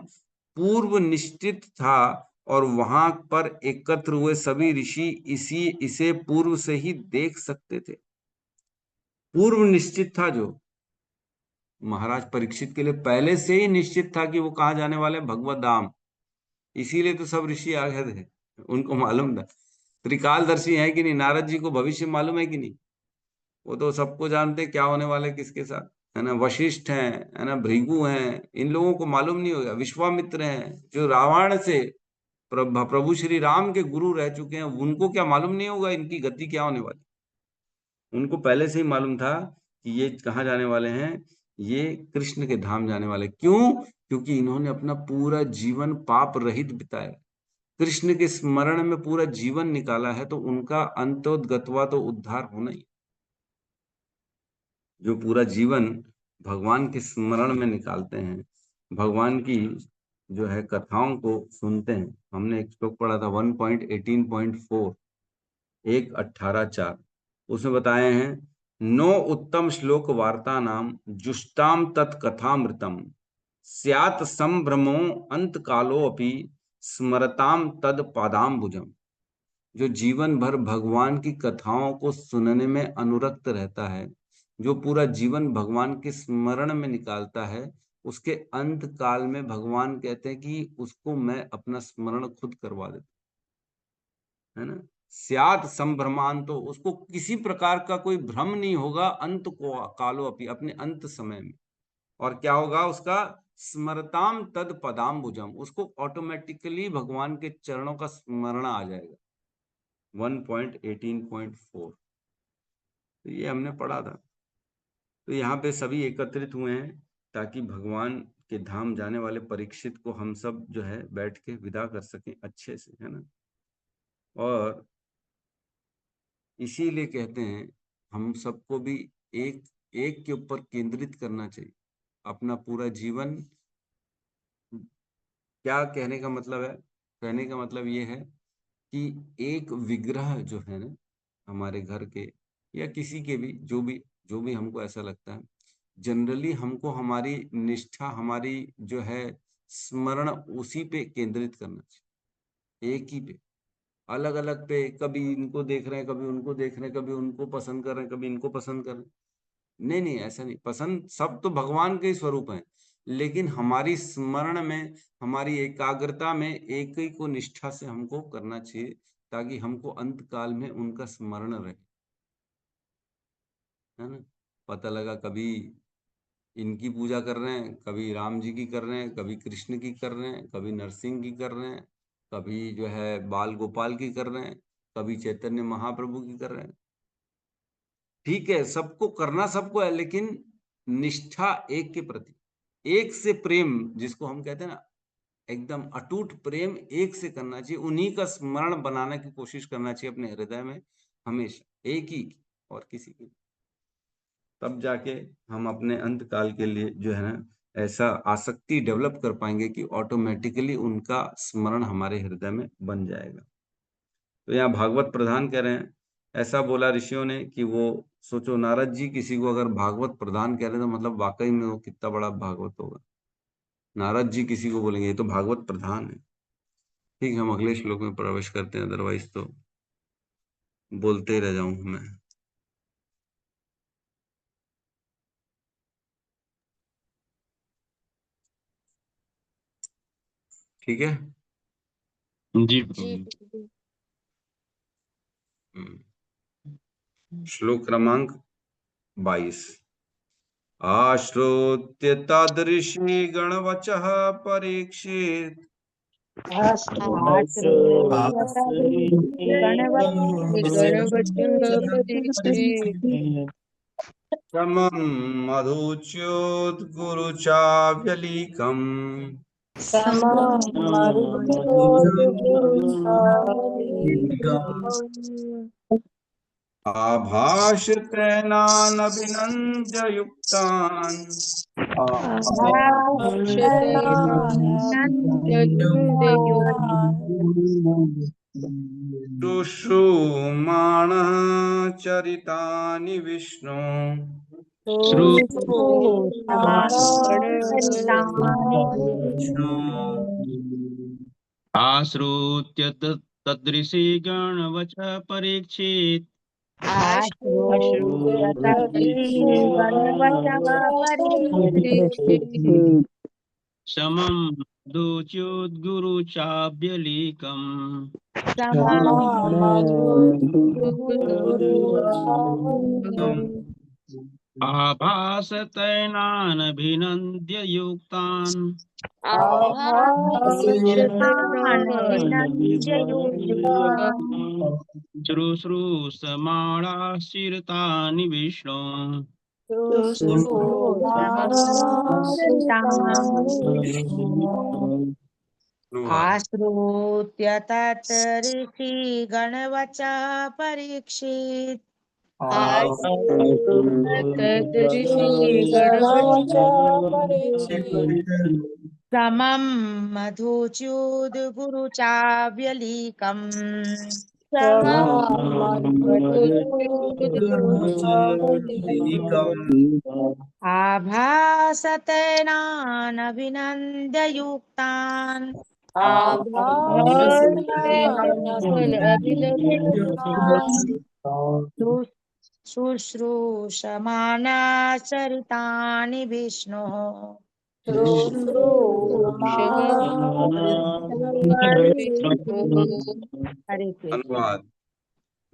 पूर्व निश्चित था और वहां पर एकत्र हुए सभी ऋषि इसे पूर्व से ही देख सकते थे। पूर्व निश्चित था, जो महाराज परीक्षित के लिए पहले से ही निश्चित था कि वो कहाँ जाने वाले, भगवत धाम। इसीलिए तो सब ऋषि आ गए थे, उनको मालूम था। त्रिकालदर्शी है कि नहीं? नारद जी को भविष्य मालूम है कि नहीं? वो तो सबको जानते क्या होने वाले किसके साथ, है ना। वशिष्ठ हैं, है ना, भृगु हैं, इन लोगों को मालूम नहीं होगा। विश्वामित्र हैं जो रावण से प्रभु श्री राम के गुरु रह चुके हैं, उनको क्या मालूम नहीं होगा इनकी गति क्या होने वाली? उनको पहले से ही मालूम था कि ये कहाँ जाने वाले हैं, ये कृष्ण के धाम जाने वाले। क्यों? क्योंकि इन्होंने अपना पूरा जीवन पाप रहित बिताया, कृष्ण के स्मरण में पूरा जीवन निकाला है, तो उनका अंतोगत्वा तो उद्धार होना ही। जो पूरा जीवन भगवान के स्मरण में निकालते हैं, भगवान की जो है कथाओं को सुनते हैं। हमने एक श्लोक पढ़ा था 1.18.4 1.18.4, उसमें बताए हैं, नो उत्तम श्लोक वार्ता नाम जुष्टाम तत्कथामृतम स्यात् संभ्रमो अंत कालो अपि स्मरताम तद पादाम्बुजम। जो जीवन भर भगवान की कथाओं को सुनने में अनुरक्त रहता है, जो पूरा जीवन भगवान के स्मरण में निकालता है, उसके अंत काल में भगवान कहते हैं कि उसको मैं अपना स्मरण खुद करवा देता, है ना। स्यात् संभ्रमान, तो उसको किसी प्रकार का कोई भ्रम नहीं होगा अंत को कालो अपनी, अपने अंत समय में। और क्या होगा उसका? स्मरताम तद पदाम्बुजम, उसको ऑटोमेटिकली भगवान के चरणों का स्मरण आ जाएगा। 1.18.4, तो ये हमने पढ़ा था। तो यहाँ पे सभी एकत्रित हुए हैं ताकि भगवान के धाम जाने वाले परीक्षित को हम सब जो है बैठ के विदा कर सकें अच्छे से, है ना। और इसीलिए कहते हैं हम सबको भी एक एक के ऊपर केंद्रित करना चाहिए अपना पूरा जीवन। क्या कहने का मतलब है? कहने का मतलब ये है कि एक विग्रह जो है ना हमारे घर के या किसी के भी, जो भी हमको ऐसा लगता है, जनरली हमको हमारी निष्ठा, हमारी जो है स्मरण उसी पे केंद्रित करना चाहिए, एक ही पे। अलग अलग पे कभी इनको देख रहे हैं, कभी उनको देख रहे हैं, कभी उनको पसंद कर रहे हैं, कभी इनको पसंद कर रहे हैं। नहीं नहीं, ऐसा नहीं। पसंद सब तो भगवान के ही स्वरूप हैं, लेकिन हमारी स्मरण में, हमारी एकाग्रता में एक ही को निष्ठा से हमको करना चाहिए ताकि हमको अंत काल में उनका स्मरण रहे, है ना। पता लगा कभी इनकी पूजा कर रहे हैं, कभी राम जी की कर रहे हैं, कभी कृष्ण की कर रहे हैं, कभी नरसिंह की कर रहे हैं, कभी जो है बाल गोपाल की कर रहे हैं, कभी चैतन्य महाप्रभु की कर रहे हैं। ठीक है, सबको करना सबको है, लेकिन निष्ठा एक के प्रति, एक से प्रेम जिसको हम कहते हैं ना, एकदम अटूट प्रेम एक से करना चाहिए। उन्हीं का स्मरण बनाने की कोशिश करना चाहिए अपने हृदय में हमेशा, एक ही की, और किसी की। तब जाके हम अपने अंत काल के लिए जो है ना ऐसा आसक्ति डेवलप कर पाएंगे कि ऑटोमेटिकली उनका स्मरण हमारे हृदय में बन जाएगा। तो यहाँ भागवत प्रधान कह रहे हैं, ऐसा बोला ऋषियों ने कि वो सोचो, नारद जी किसी को अगर भागवत प्रधान कह रहे हैं तो मतलब वाकई में वो कितना बड़ा भागवत होगा। नारद जी किसी को बोलेंगे ये तो भागवत प्रधान है। ठीक है, हम अगले श्लोक में प्रवेश करते हैं, अदरवाइज तो बोलते ही रह जाऊंगा मैं। ठीक है। जी जी प्रभु। श्लोक क्रमांक 22। आश्रोत्य तादृशी गणवचः परीक्षित समं मधुच्योद्गुरुचाव्यलीकम् आभाषतेनानभिनन्द्य युक्तान् शुश्रूमाणः चरितानि विष्णु आश्रुत्य तदृशी गणवच परीक्षित समं मधुच्योद्गुरु चाव्यलीकम् आभासतैनानभिनन्द्य युक्तान् शुश्रूषमाणाश्चिरतानि विष्णु आश्रुत्य तत् ऋषि गणवचा परीक्षित समं मधुच्युद गुरु चाव्यलीकम् आभासतेनानभिनन्द्य युक्तान् शुश्रूषमाणाचरितानि विष्णु हरे कृष्ण। अनुवाद।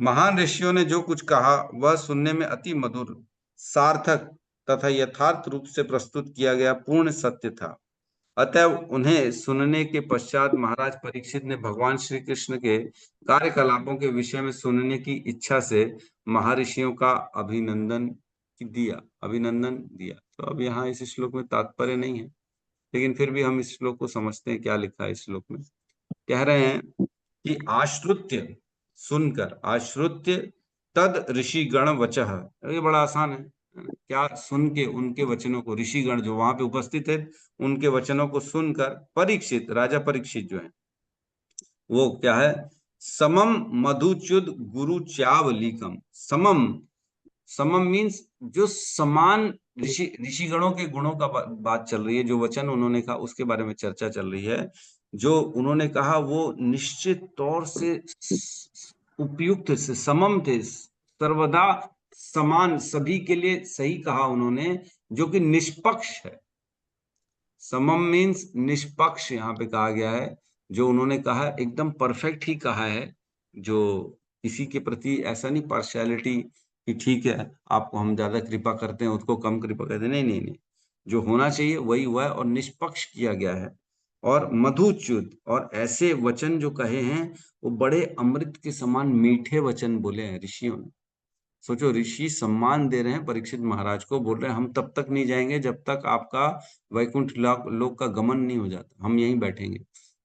महान ऋषियों ने जो कुछ कहा वह सुनने में अति मधुर, सार्थक तथा यथार्थ रूप से प्रस्तुत किया गया पूर्ण सत्य था। अतएव उन्हें सुनने के पश्चात महाराज परीक्षित ने भगवान श्री कृष्ण के कार्यकलापों के विषय में सुनने की इच्छा से महर्षियों का अभिनंदन दिया। तो अब यहाँ इस श्लोक में तात्पर्य नहीं है, लेकिन फिर भी हम इस श्लोक को समझते हैं क्या लिखा है इस श्लोक में। कह रहे हैं कि आश्रुत्य सुनकर, आश्रुत्य तद ऋषिगण वचः, ये बड़ा आसान है। क्या सुन के उनके वचनों को, ऋषिगण जो वहां पे उपस्थित है उनके वचनों को सुनकर परीक्षित, राजा परीक्षित जो है वो क्या है, समम मधुच्युत गुरु चावलीकम। समम मीन्स जो समान ऋषिगणों के गुणों का बात चल रही है, जो वचन उन्होंने कहा उसके बारे में चर्चा चल रही है। जो उन्होंने कहा वो निश्चित तौर से उपयुक्त से समम थे, सर्वदा समान, सभी के लिए सही कहा उन्होंने, जो कि निष्पक्ष है। समम मीन्स निष्पक्ष यहाँ पे कहा गया है। जो उन्होंने कहा एकदम परफेक्ट ही कहा है, जो किसी के प्रति ऐसा नहीं पार्शियलिटी कि ठीक है आपको हम ज्यादा कृपा करते हैं उसको कम कृपा करते हैं, नहीं, जो होना चाहिए वही हुआ है और निष्पक्ष किया गया है। और मधुच्युत, और ऐसे वचन जो कहे हैं वो बड़े अमृत के समान मीठे वचन बोले हैं ऋषियों ने। सोचो, ऋषि सम्मान दे रहे हैं परीक्षित महाराज को, बोल रहे हैं हम तब तक नहीं जाएंगे जब तक आपका वैकुंठ लोक का गमन नहीं हो जाता, हम यहीं बैठेंगे।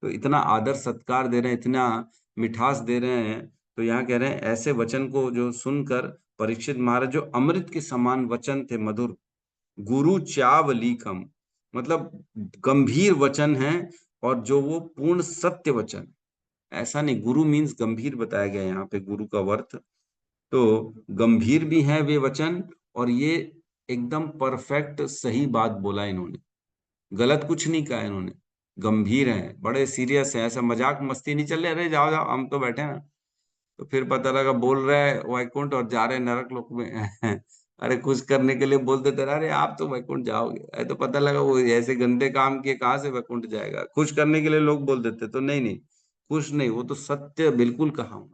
तो इतना आदर सत्कार दे रहे हैं, इतना मिठास दे रहे हैं। तो यहाँ कह रहे हैं ऐसे वचन को जो सुनकर परीक्षित महाराज, जो अमृत के समान वचन थे, मधुर, गुरु चावलीकम मतलब गंभीर वचन है, और जो वो पूर्ण सत्य वचन, ऐसा नहीं, गुरु मीन्स गंभीर बताया गया यहाँ पे गुरु का अर्थ। तो गंभीर भी है वे वचन, और ये एकदम परफेक्ट सही बात बोला इन्होंने, गलत कुछ नहीं कहा इन्होंने, गंभीर है, बड़े सीरियस है, ऐसा मजाक मस्ती नहीं चल रहे, अरे जाओ जाओ हम तो बैठे ना। तो फिर पता लगा बोल रहा है वैकुंठ और जा रहे नरक लोक में अरे खुश करने के लिए बोल देते, अरे आप तो वैकुंठ जाओगे, अरे तो पता लगा वो ऐसे गंदे काम किए, कहाँ से वैकुंठ जाएगा। खुश करने के लिए लोग बोल देते, तो नहीं, खुश नहीं, वो तो सत्य बिल्कुल कहा हूं,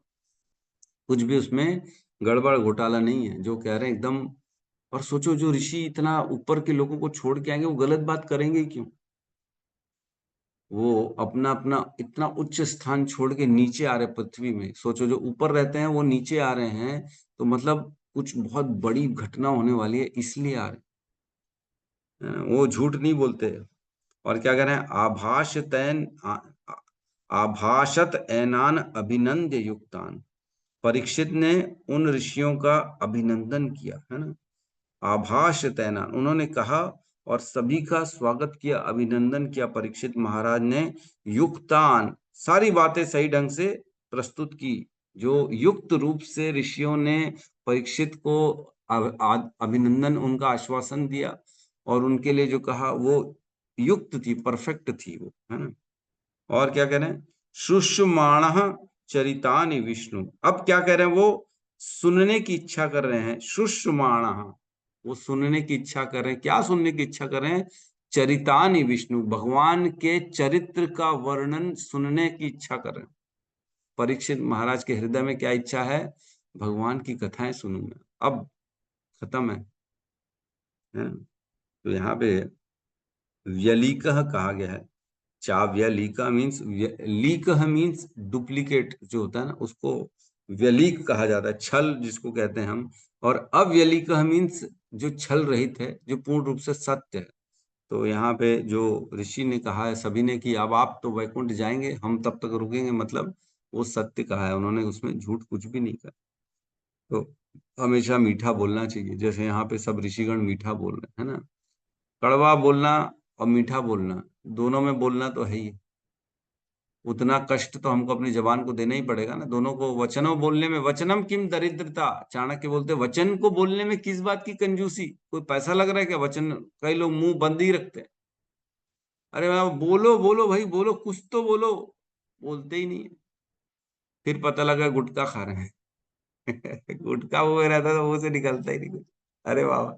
कुछ भी उसमें गड़बड़ घोटाला नहीं है जो कह रहे हैं एकदम। और सोचो, जो ऋषि इतना ऊपर के लोगों को छोड़ के आएंगे वो गलत बात करेंगे क्यों? वो अपना अपना इतना उच्च स्थान छोड़ के नीचे आ रहे पृथ्वी में। सोचो, जो ऊपर रहते हैं वो नीचे आ रहे हैं, तो मतलब कुछ बहुत बड़ी घटना होने वाली है, इसलिए आ रहे हैं। वो झूठ नहीं बोलते। और क्या कह रहे हैं, आभाषत ऐनान अभिनंद्य युक्तान। परीक्षित ने उन ऋषियों का अभिनंदन किया, है ना। आभाष तैना, उन्होंने कहा और सभी का स्वागत किया, अभिनंदन किया परीक्षित महाराज ने। युक्तान, सारी बातें सही ढंग से प्रस्तुत की। जो युक्त रूप से ऋषियों ने परीक्षित को अभिनंदन, उनका आश्वासन दिया और उनके लिए जो कहा वो युक्त थी, परफेक्ट थी वो, है ना। और क्या कह रहे हैं, शुष्माण चरितानि विष्णु। अब क्या कह रहे हैं, वो सुनने की इच्छा कर रहे हैं। शुष्माण, वो सुनने की इच्छा कर रहे हैं। क्या सुनने की इच्छा कर रहे हैं, चरितानि विष्णु, भगवान के चरित्र का वर्णन सुनने की इच्छा कर रहे हैं। परीक्षित महाराज के हृदय में क्या इच्छा है, भगवान की कथाएं सुनूंगा। अब खत्म है। तो यहाँ पे व्यलीकः कहा गया है। चाव्यलीका मीन्स, लीकः मीन्स डुप्लीकेट जो होता है ना, उसको व्यलीक कहा जाता है, छल जिसको कहते हैं हम। और अव्यलीकः मीन्स जो छल रहित है, जो पूर्ण रूप से सत्य है। तो यहाँ पे जो ऋषि ने कहा है सभी ने कि अब आप तो वैकुंठ जाएंगे, हम तब तक रुकेंगे, मतलब वो सत्य कहा है उन्होंने, उसमें झूठ कुछ भी नहीं कहा। तो हमेशा मीठा बोलना चाहिए, जैसे यहाँ पे सब ऋषिगण मीठा बोल रहे हैं, है ना। कड़वा बोलना और मीठा बोलना, दोनों में बोलना तो है ही। उतना कष्ट तो हमको अपनी जबान को देना ही पड़ेगा ना, दोनों को। वचनों बोलने में, वचनम किम दरिद्रता, चाणक्य बोलते, वचन को बोलने में किस बात की कंजूसी, कोई पैसा लग रहा है क्या वचन। कई लोग मुंह बंद ही रखते हैं। अरे वाह, बोलो बोलो भाई, बोलो कुछ तो बोलो, बोलते ही नहीं है। फिर पता लगा गुटखा खा रहे हैं। गुटखा वो रहता तो मुंह से निकलता ही नहीं कुछ। अरे वाह,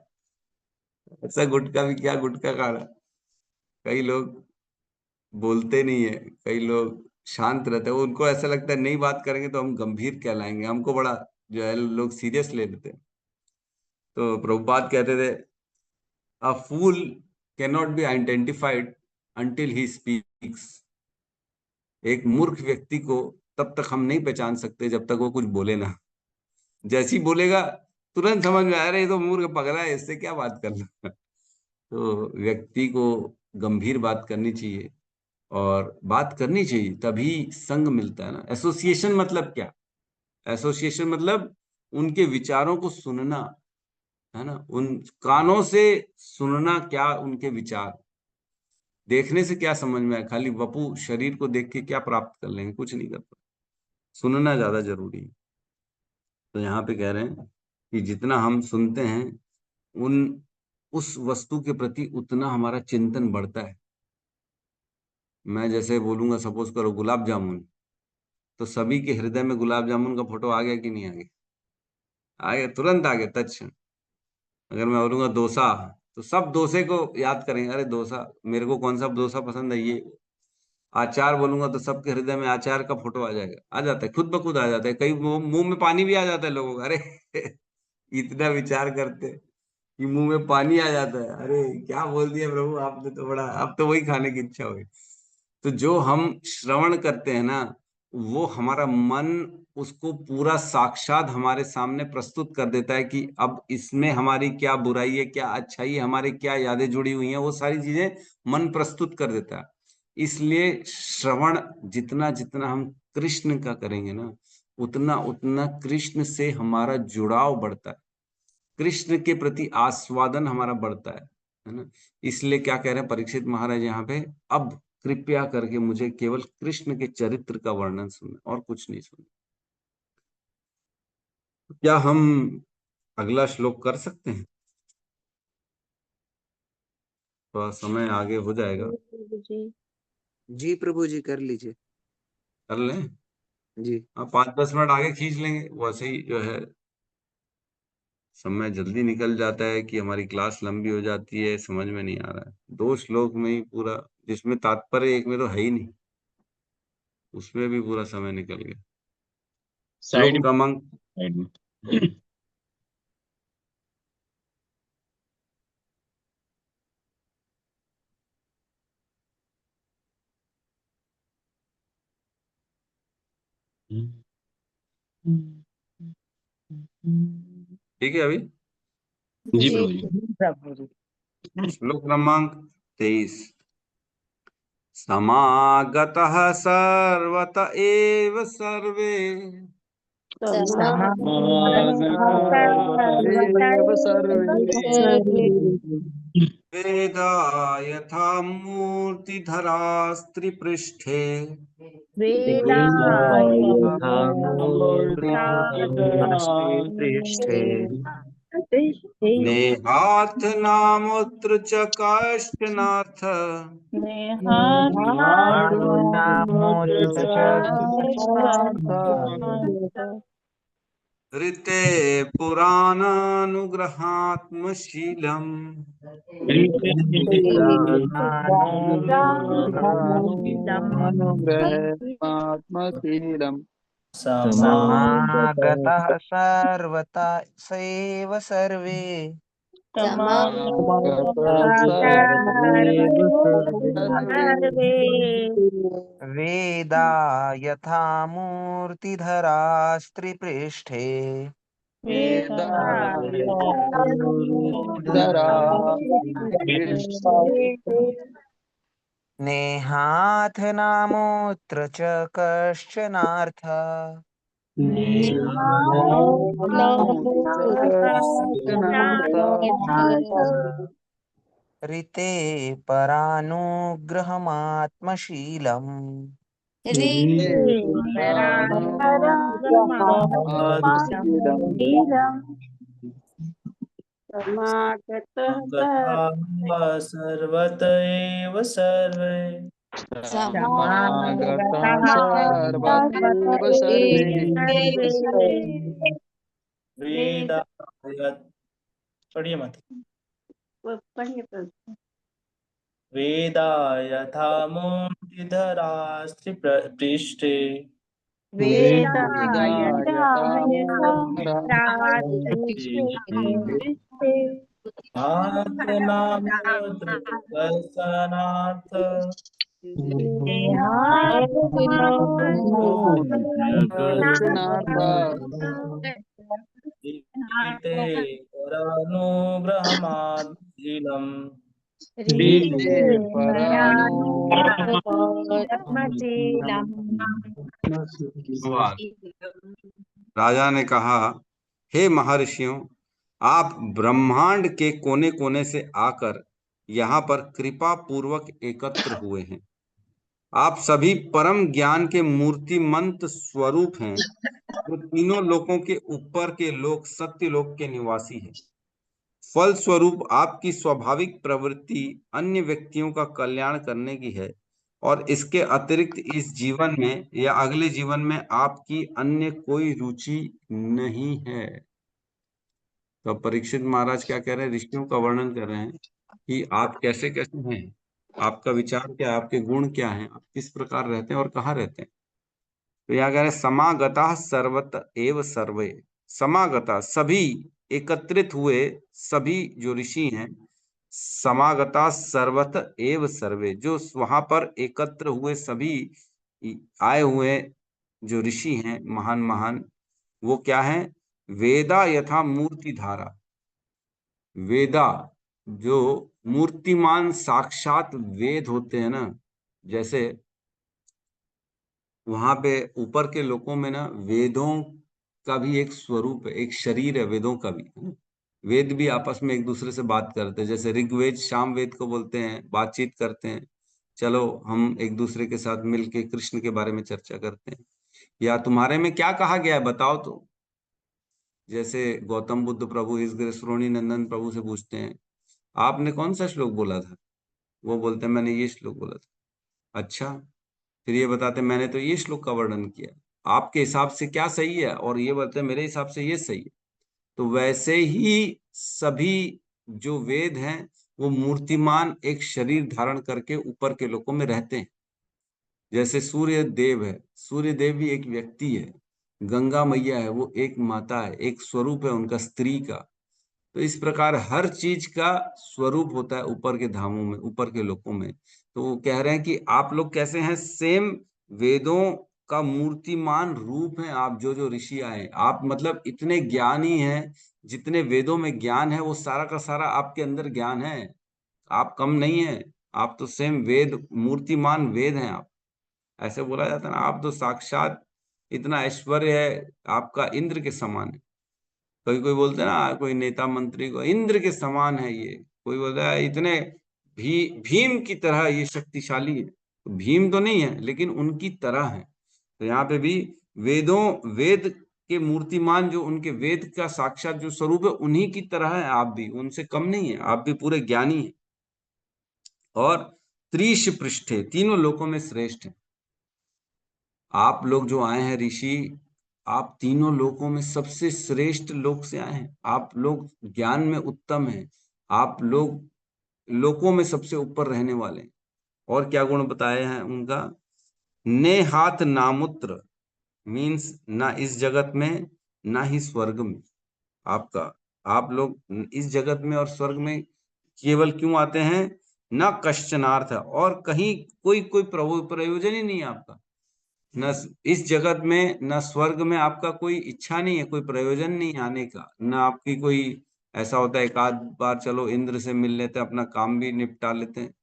ऐसा गुटखा भी क्या गुटखा खा रहा है। कई लोग बोलते नहीं है, कई लोग शांत रहते हैं, उनको ऐसा लगता है नहीं बात करेंगे तो हम गंभीर कहलाएंगे, हमको बड़ा जो है लोग सीरियस ले लेते हैं। तो प्रभुपाद कहते थे, a fool can not be identified until he speaks. एक मूर्ख व्यक्ति को तब तक हम नहीं पहचान सकते जब तक वो कुछ बोले ना। जैसे ही बोलेगा तुरंत समझ में आ रहा है ये तो मूर्ख पगला है, इससे क्या बात करना। तो व्यक्ति को गंभीर बात करनी चाहिए, और बात करनी चाहिए तभी संग मिलता है ना। एसोसिएशन मतलब क्या, एसोसिएशन मतलब उनके विचारों को सुनना, है ना। उन कानों से सुनना, क्या उनके विचार। देखने से क्या समझ में आए, खाली वपु शरीर को देख के क्या प्राप्त कर लेंगे, कुछ नहीं कर पाए। सुनना ज्यादा जरूरी है। तो यहाँ पे कह रहे हैं कि जितना हम सुनते हैं उन उस वस्तु के प्रति उतना हमारा चिंतन बढ़ता है। मैं जैसे बोलूंगा, सपोज करो गुलाब जामुन, तो सभी के हृदय में गुलाब जामुन का फोटो आ गया कि नहीं आ गया, आ गया, तुरंत आ गया तत्क्षण। अगर मैं बोलूंगा डोसा, तो सब डोसे को याद करेंगे, अरे डोसा, मेरे को कौन सा डोसा पसंद है ये। आचार बोलूंगा तो सबके हृदय में आचार का फोटो आ जाएगा, आ जाता है, खुद ब खुद आ जाता है। कई मुंह में पानी भी आ जाता है लोगों का, अरे इतना विचार करते हैं कि मुंह में पानी आ जाता है। अरे क्या बोल दिया प्रभु आपने, तो बड़ा, अब तो वही खाने की इच्छा हुई। तो जो हम श्रवण करते हैं ना, वो हमारा मन उसको पूरा साक्षात हमारे सामने प्रस्तुत कर देता है कि अब इसमें हमारी क्या बुराई है, क्या अच्छाई है, हमारी क्या यादें जुड़ी हुई हैं, वो सारी चीजें मन प्रस्तुत कर देता है। इसलिए श्रवण जितना जितना हम कृष्ण का करेंगे ना, उतना उतना कृष्ण से हमारा जुड़ाव बढ़ता है, कृष्ण के प्रति आस्वादन हमारा बढ़ता है ना। इसलिए क्या कह रहे हैं परीक्षित महाराज यहाँ पे, अब कृपया करके मुझे केवल कृष्ण के चरित्र का वर्णन सुनना और कुछ नहीं सुनना। क्या हम अगला श्लोक कर सकते हैं? थोड़ा समय आगे हो जाएगा, जी प्रभु जी, कर लीजिए। कर लें। जी। हाँ, 5-10 मिनट आगे खींच लेंगे, वैसे ही जो है समय जल्दी निकल जाता है कि हमारी क्लास लंबी हो जाती है, समझ में नहीं आ रहा है। 2 श्लोक में ही पूरा, जिसमें तात्पर्य एक में तो है ही नहीं, उसमें भी पूरा समय निकल गया। श्लोक साइड क्रमांक साइड में ठीक है अभी। जी प्रभु जी। प्रभु जी। श्लोक क्रमांक 23। समागतः सर्वत एव सर्वे एव सर्वे वेदा यथा मूर्तिधरास्त्रिपृष्ठे पृष्ठे नेहाथ नामुत्र च कश्चनाथ ऋते पुराणानुग्रहात्मशीलम् अनुग्रहात्मशीलम् समागतः सर्वता सैव सर्वे वेदा यथा मूर्तिधरास्त्रिपृष्ठे नेहाथ नामोऽत्र च कश्चनार्थ ऋते परानुग्रहमात्मशीलम् सर्वत एव सर्वे वेदा पढ़िए मत वेदा यथा मूर्तिधरास्त्रि पृष्ठे नामोत्र दर्शनार्थ ईते परानुग्रहमात्मशीलम् राजा ने कहा, हे महर्षियों, आप ब्रह्मांड के कोने कोने से आकर यहाँ पर कृपा पूर्वक एकत्र हुए हैं। आप सभी परम ज्ञान के मूर्तिमंत स्वरूप हैं, जो तीनों लोकों के ऊपर के लोक सत्य लोक के निवासी हैं। फल स्वरूप आपकी स्वाभाविक प्रवृत्ति अन्य व्यक्तियों का कल्याण करने की है, और इसके अतिरिक्त इस जीवन में या अगले जीवन में आपकी अन्य कोई रुचि नहीं है। तो परीक्षित महाराज क्या कह रहे हैं? ऋषियों का वर्णन कर रहे हैं कि आप कैसे कैसे हैं, आपका विचार क्या है, आपके गुण क्या हैं, आप किस प्रकार रहते हैं और कहाँ रहते हैं। तो यहाँ कह रहे हैं समागता सर्वत एव सर्वे। समागता सभी एकत्रित हुए सभी जो ऋषि हैं, समागता सर्वत एव सर्वे, जो वहां पर एकत्र हुए सभी आए हुए जो ऋषि हैं महान महान, वो क्या है? वेदा यथा मूर्ति धारा। वेदा जो मूर्तिमान साक्षात वेद होते हैं ना, जैसे वहां पे ऊपर के लोकों में ना वेदों का भी एक स्वरूप है, एक शरीर है वेदों का भी। वेद भी आपस में एक दूसरे से बात करते हैं, जैसे ऋग्वेद सामवेद को बोलते हैं, बातचीत करते हैं, चलो हम एक दूसरे के साथ मिलके कृष्ण के बारे में चर्चा करते हैं, या तुम्हारे में क्या कहा गया है बताओ तो। जैसे गौतम बुद्ध प्रभु इस श्रोणी नंदन प्रभु से पूछते हैं, आपने कौन सा श्लोक बोला था? वो बोलते हैं मैंने ये श्लोक बोला था। अच्छा, फिर ये बताते मैंने तो ये श्लोक का वर्णन किया, आपके हिसाब से क्या सही है? और ये बोलते हैं मेरे हिसाब से ये सही है। तो वैसे ही सभी जो वेद हैं वो मूर्तिमान एक शरीर धारण करके ऊपर के लोकों में रहते हैं। जैसे सूर्य देव है, सूर्य देव भी एक व्यक्ति है, गंगा मैया है वो एक माता है, एक स्वरूप है उनका स्त्री का। तो इस प्रकार हर चीज का स्वरूप होता है ऊपर के धामों में, ऊपर के लोकों में। तो वो कह रहे हैं कि आप लोग कैसे हैं? सेम वेदों का मूर्तिमान रूप है आप, जो ऋषि आए आप, मतलब इतने ज्ञानी हैं, जितने वेदों में ज्ञान है वो सारा का सारा आपके अंदर ज्ञान है। आप कम नहीं है, आप तो सेम वेद, मूर्तिमान वेद हैं आप। ऐसे बोला जाता है ना, आप तो साक्षात, इतना ऐश्वर्य है आपका, इंद्र के समान है। कोई कोई बोलते हैं ना, कोई नेता मंत्री को इंद्र के समान है ये, कोई बोलता है इतने भीम की तरह ये शक्तिशाली है। तो भीम तो नहीं है लेकिन उनकी तरह है। तो यहाँ पे भी वेद के मूर्तिमान, जो उनके वेद का साक्षात जो स्वरूप है, उन्हीं की तरह है आप भी, उनसे कम नहीं है, आप भी पूरे ज्ञानी है। और त्रिश पृष्ठे, तीनों लोकों में श्रेष्ठ है। आप लोग जो आए हैं ऋषि, आप तीनों लोकों में सबसे श्रेष्ठ लोक से आए हैं। आप लोग ज्ञान में उत्तम हैं, आप लोग लोकों में सबसे ऊपर रहने वाले हैं। और क्या गुण बताए हैं उनका? ने हाथ नामुत्र, मीन्स ना इस जगत में ना ही स्वर्ग में। आपका, आप लोग इस जगत में और स्वर्ग में केवल क्यों आते हैं? न कश्चनार्थ, और कहीं कोई कोई प्रयोजन ही नहीं है आपका। न इस जगत में न स्वर्ग में आपका कोई इच्छा नहीं है, कोई प्रयोजन नहीं आने का। न आपकी कोई ऐसा होता है एक आध बार चलो इंद्र से मिल लेते हैं, अपना काम भी निपटा लेते हैं,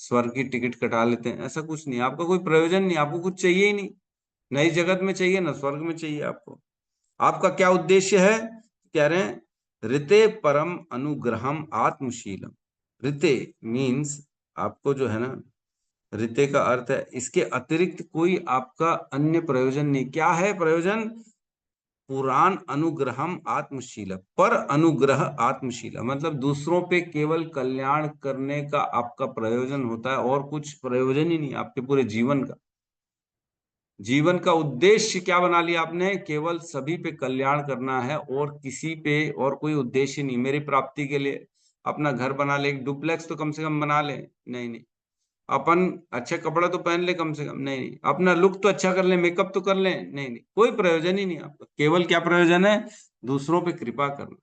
स्वर्ग की टिकट कटा लेते हैं, ऐसा कुछ नहीं। आपका कोई प्रयोजन नहीं, आपको कुछ चाहिए ही नहीं, न इस जगत में चाहिए न स्वर्ग में चाहिए आपको। आपका क्या उद्देश्य है? कह रहे हैं ऋते परम अनुग्रहम आत्मशीलम। ऋते मीन्स आपको जो है ना, ऋते का अर्थ है इसके अतिरिक्त कोई आपका अन्य प्रयोजन नहीं। क्या है प्रयोजन? पुराण अनुग्रहम आत्मशील, पर अनुग्रह आत्मशील, मतलब दूसरों पे केवल कल्याण करने का आपका प्रयोजन होता है, और कुछ प्रयोजन ही नहीं आपके पूरे जीवन का। जीवन का उद्देश्य क्या बना लिया आपने? केवल सभी पे कल्याण करना है, और किसी पे और कोई उद्देश्य नहीं। मेरी प्राप्ति के लिए अपना घर बना ले, एक डुप्लेक्स तो कम से कम बना ले, नहीं नहीं। अपन अच्छे कपड़ा तो पहन ले कम से कम, नहीं नहीं। अपना लुक तो अच्छा कर ले, मेकअप तो कर ले, नहीं नहीं। कोई प्रयोजन ही नहीं आपका, केवल क्या प्रयोजन है? दूसरों पे कृपा करना।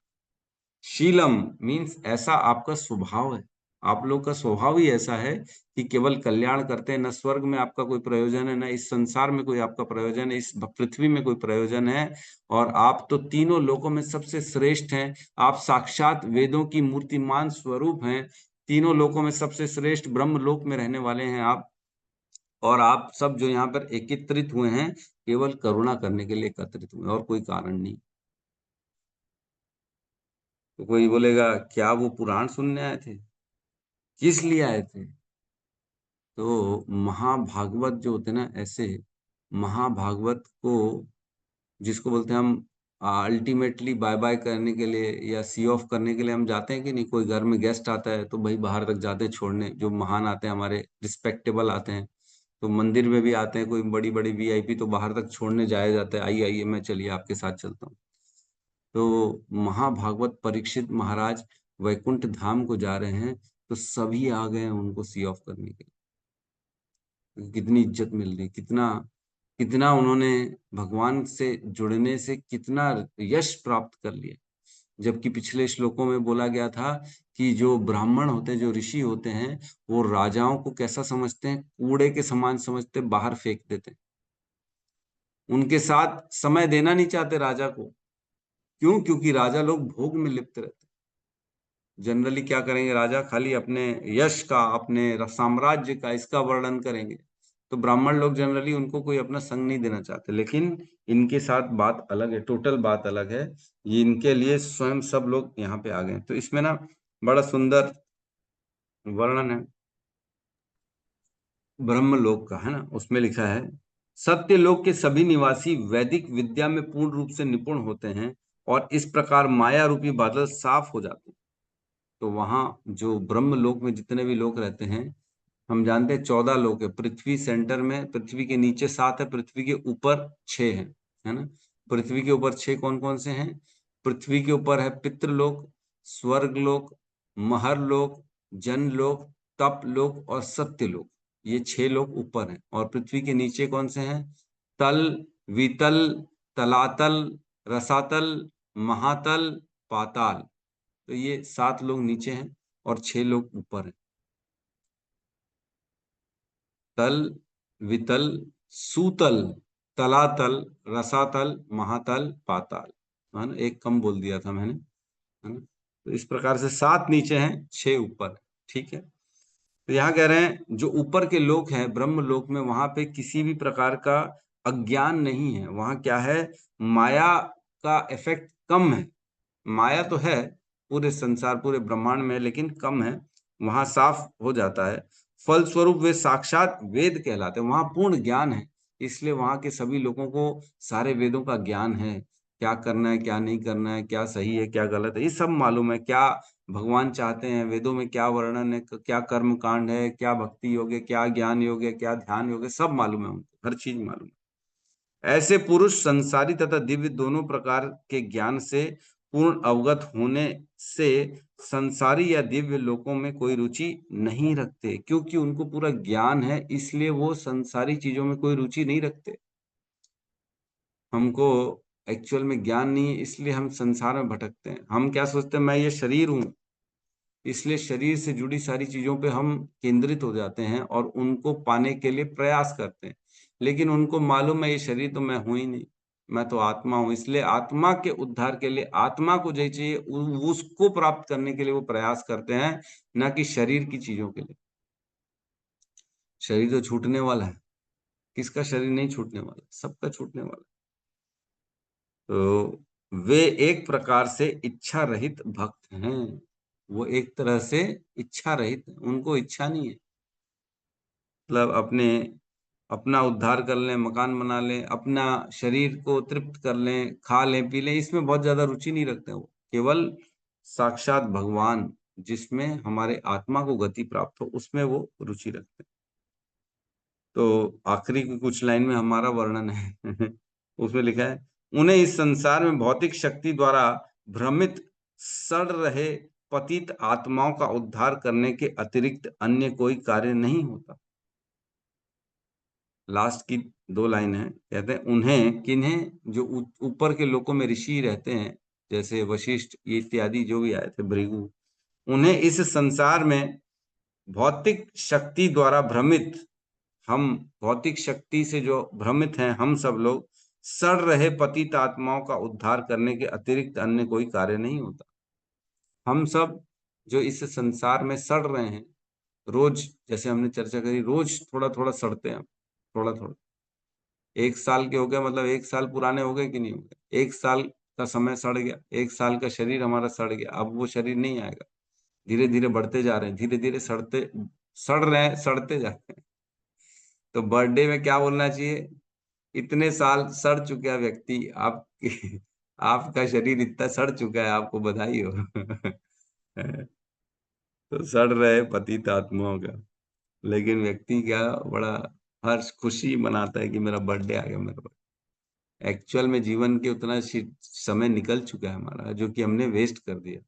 शीलम मीन्स ऐसा आपका स्वभाव है, आप लोग का स्वभाव ही ऐसा है कि केवल कल्याण करते हैं। न स्वर्ग में आपका कोई प्रयोजन है, न इस संसार में कोई आपका प्रयोजन है, इस पृथ्वी में कोई प्रयोजन है। और आप तो तीनों लोकों में सबसे श्रेष्ठ हैं। आप साक्षात वेदों की मूर्तिमान स्वरूप हैं। तीनों लोकों में सबसे श्रेष्ठ ब्रह्म लोक में रहने वाले हैं आप। और आप सब जो यहाँ पर एकत्रित हुए हैं, केवल करुणा करने के लिए एकत्रित हुए, और कोई कारण नहीं। तो कोई बोलेगा क्या वो पुराण सुनने आए थे? किस लिए आए थे? तो महाभागवत जो होते ना, ऐसे महाभागवत को, जिसको बोलते हैं हम अल्टीमेटली बाय बाय करने के लिए या सी ऑफ करने के लिए हम जाते हैं कि नहीं। कोई घर में गेस्ट आता है तो भाई बाहर तक जाते हैं छोड़ने, जो महान आते हैं हमारे रिस्पेक्टेबल आते हैं। तो मंदिर में भी आते हैं कोई बड़ी बड़ी वीआईपी, तो बाहर तक छोड़ने जाया जाता है, आइए आइए मैं चलिए आपके साथ चलता हूँ। तो महाभागवत परीक्षित महाराज वैकुंठ धाम को जा रहे हैं, तो सभी आ गए हैं उनको सी ऑफ करने के लिए। कितनी इज्जत मिल रही, कितना कितना उन्होंने भगवान से जुड़ने से कितना यश प्राप्त कर लिया। जबकि पिछले श्लोकों में बोला गया था कि जो ब्राह्मण होते हैं, जो ऋषि होते हैं, वो राजाओं को कैसा समझते हैं? कूड़े के समान समझते, बाहर फेंक देते। उनके साथ समय देना नहीं चाहते राजा को। क्यों? क्योंकि राजा लोग भोग में लिप्त रहते। जनरली क्या करेंगे राजा? खाली अपने यश का, अपने साम्राज्य का, इसका वर्णन करेंगे। तो ब्राह्मण लोग जनरली उनको कोई अपना संग नहीं देना चाहते। लेकिन इनके साथ बात अलग है, टोटल बात अलग है। ये इनके लिए स्वयं सब लोग यहाँ पे आ गए। तो इसमें ना बड़ा सुंदर वर्णन है ब्रह्मलोक का, है ना। उसमें लिखा है सत्यलोक के सभी निवासी वैदिक विद्या में पूर्ण रूप से निपुण होते हैं, और इस प्रकार माया रूपी बादल साफ हो जाते हैं। तो वहां जो ब्रह्मलोक में जितने भी लोग रहते हैं, हम जानते हैं 14 लोक है। पृथ्वी सेंटर में, पृथ्वी के नीचे 7 है, पृथ्वी के ऊपर 6 है ना। पृथ्वी के ऊपर 6 कौन कौन से हैं? पृथ्वी के ऊपर है पितृलोक, स्वर्गलोक, महरलोक, जनलोक, तपलोक और सत्यलोक। ये 6 लोग ऊपर हैं। और पृथ्वी के नीचे कौन से हैं? तल, वितल, तलातल, रसातल, महातल, पाताल। तो ये 7 लोग नीचे हैं और 6 लोग ऊपर हैं। तल, वितल, सूतल, तलातल, रसातल, महातल, पाताल, है ना। एक कम बोल दिया था मैंने, है ना। तो इस प्रकार से 7 नीचे हैं, 6 ऊपर, ठीक है। तो यहाँ कह रहे हैं जो ऊपर के लोक हैं ब्रह्म लोक में, वहां पे किसी भी प्रकार का अज्ञान नहीं है। वहां क्या है, माया का इफेक्ट कम है। माया तो है पूरे संसार पूरे ब्रह्मांड में, लेकिन कम है, वहां साफ हो जाता है। फलस्वरूप वे साक्षात वेद कहलाते हैं। वहां पूर्ण ज्ञान है, इसलिए वहां के सभी लोगों को सारे वेदों का ज्ञान है। क्या करना है, क्या नहीं करना है, क्या सही है, क्या गलत है, ये सब मालूम है। क्या भगवान चाहते हैं, वेदों में क्या वर्णन है, क्या कर्म कांड है, क्या भक्ति योग है, क्या ज्ञान योग है, क्या ध्यान योग है, सब मालूम है उनको, हर चीज मालूम है। ऐसे पुरुष संसारी तथा दिव्य दोनों प्रकार के ज्ञान से पूर्ण अवगत होने से संसारी या दिव्य लोकों में कोई रुचि नहीं रखते, क्योंकि उनको पूरा ज्ञान है, इसलिए वो संसारी चीजों में कोई रुचि नहीं रखते। हमको एक्चुअल में ज्ञान नहीं है, इसलिए हम संसार में भटकते हैं। हम क्या सोचते हैं, मैं ये शरीर हूं, इसलिए शरीर से जुड़ी सारी चीजों पे हम केंद्रित हो जाते हैं और उनको पाने के लिए प्रयास करते हैं। लेकिन उनको मालूम है ये शरीर तो मैं हूं ही नहीं, मैं तो आत्मा हूं। इसलिए आत्मा के उद्धार के लिए, आत्मा को जो चाहिए उसको प्राप्त करने के लिए वो प्रयास करते हैं, ना कि शरीर की चीजों के लिए। शरीर तो छूटने वाला है, किसका शरीर नहीं छूटने वाला, सबका छूटने वाला। तो वे एक प्रकार से इच्छा रहित भक्त हैं। वो एक तरह से इच्छा रहित, उनको इच्छा नहीं है। मतलब अपना उद्धार कर लें, मकान बना लें, अपना शरीर को तृप्त कर लें, खा लें, पी लें, इसमें बहुत ज्यादा रुचि नहीं रखते वो। केवल साक्षात भगवान जिसमें हमारे आत्मा को गति प्राप्त हो, उसमें वो रुचि रखते हैं। तो आखिरी की कुछ लाइन में हमारा वर्णन है उसमें लिखा है, उन्हें इस संसार में भौतिक शक्ति द्वारा भ्रमित सड़ रहे पतित आत्माओं का उद्धार करने के अतिरिक्त अन्य कोई कार्य नहीं होता। लास्ट की 2 लाइन है, कहते हैं उन्हें, किन्हें, जो ऊपर के लोकों में ऋषि रहते हैं, जैसे वशिष्ठ इत्यादि जो भी आए थे, भृगु, उन्हें इस संसार में भौतिक शक्ति द्वारा भ्रमित, हम भौतिक शक्ति से जो भ्रमित हैं हम सब लोग, सड़ रहे पतित आत्माओं का उद्धार करने के अतिरिक्त अन्य कोई कार्य नहीं होता। हम सब जो इस संसार में सड़ रहे हैं, रोज जैसे हमने चर्चा करी, रोज थोड़ा थोड़ा सड़ते हैं, थोड़ा थोड़ा। 1 साल के हो गए, मतलब 1 साल पुराने हो गए कि नहीं हो गए। 1 साल का समय सड़ गया, 1 साल का शरीर हमारा सड़ गया। अब वो शरीर नहीं आएगा, धीरे धीरे बढ़ते जा रहे हैं, धीरे धीरे सड़ रहे हैं, सड़ते जाते हैं। तो बर्थडे में क्या बोलना चाहिए, इतने साल सड़ चुका व्यक्ति, आप आपका शरीर इतना सड़ चुका है, आपको बधाई हो तो सड़ रहे पतित आत्माओं का, लेकिन व्यक्ति क्या बड़ा हर्ष खुशी मनाता है कि मेरा बर्थडे आ गया, मेरा बर्थडे। एक्चुअल में जीवन के उतना समय निकल चुका है हमारा, जो कि हमने वेस्ट कर दिया।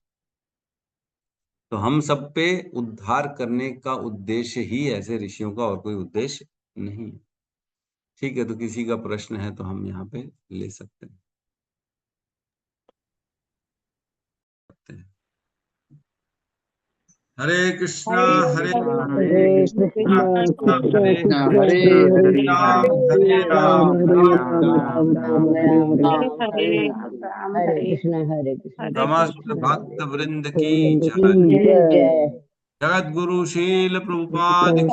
तो हम सब पे उद्धार करने का उद्देश्य ही ऐसे ऋषियों का, और कोई उद्देश्य नहीं है। ठीक है, तो किसी का प्रश्न है तो हम यहाँ पे ले सकते हैं। हरे कृष्णा हरे राम हरे कृष्णा हरे कृष्ण हरे हरे राम हरे राम राम राम हरे कृष्ण समस्त भक्त वृंद की जय। जगत गुरु शील प्रभुपाद की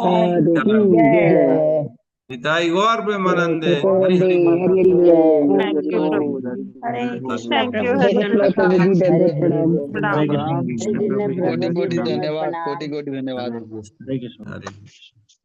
जय। निताई गौर प्रेमानंदे हरि हरि बोल। हरे कृष्ण कोटि कोटि धन्यवाद, कोटि कोटि धन्यवाद। हरे कृष्ण।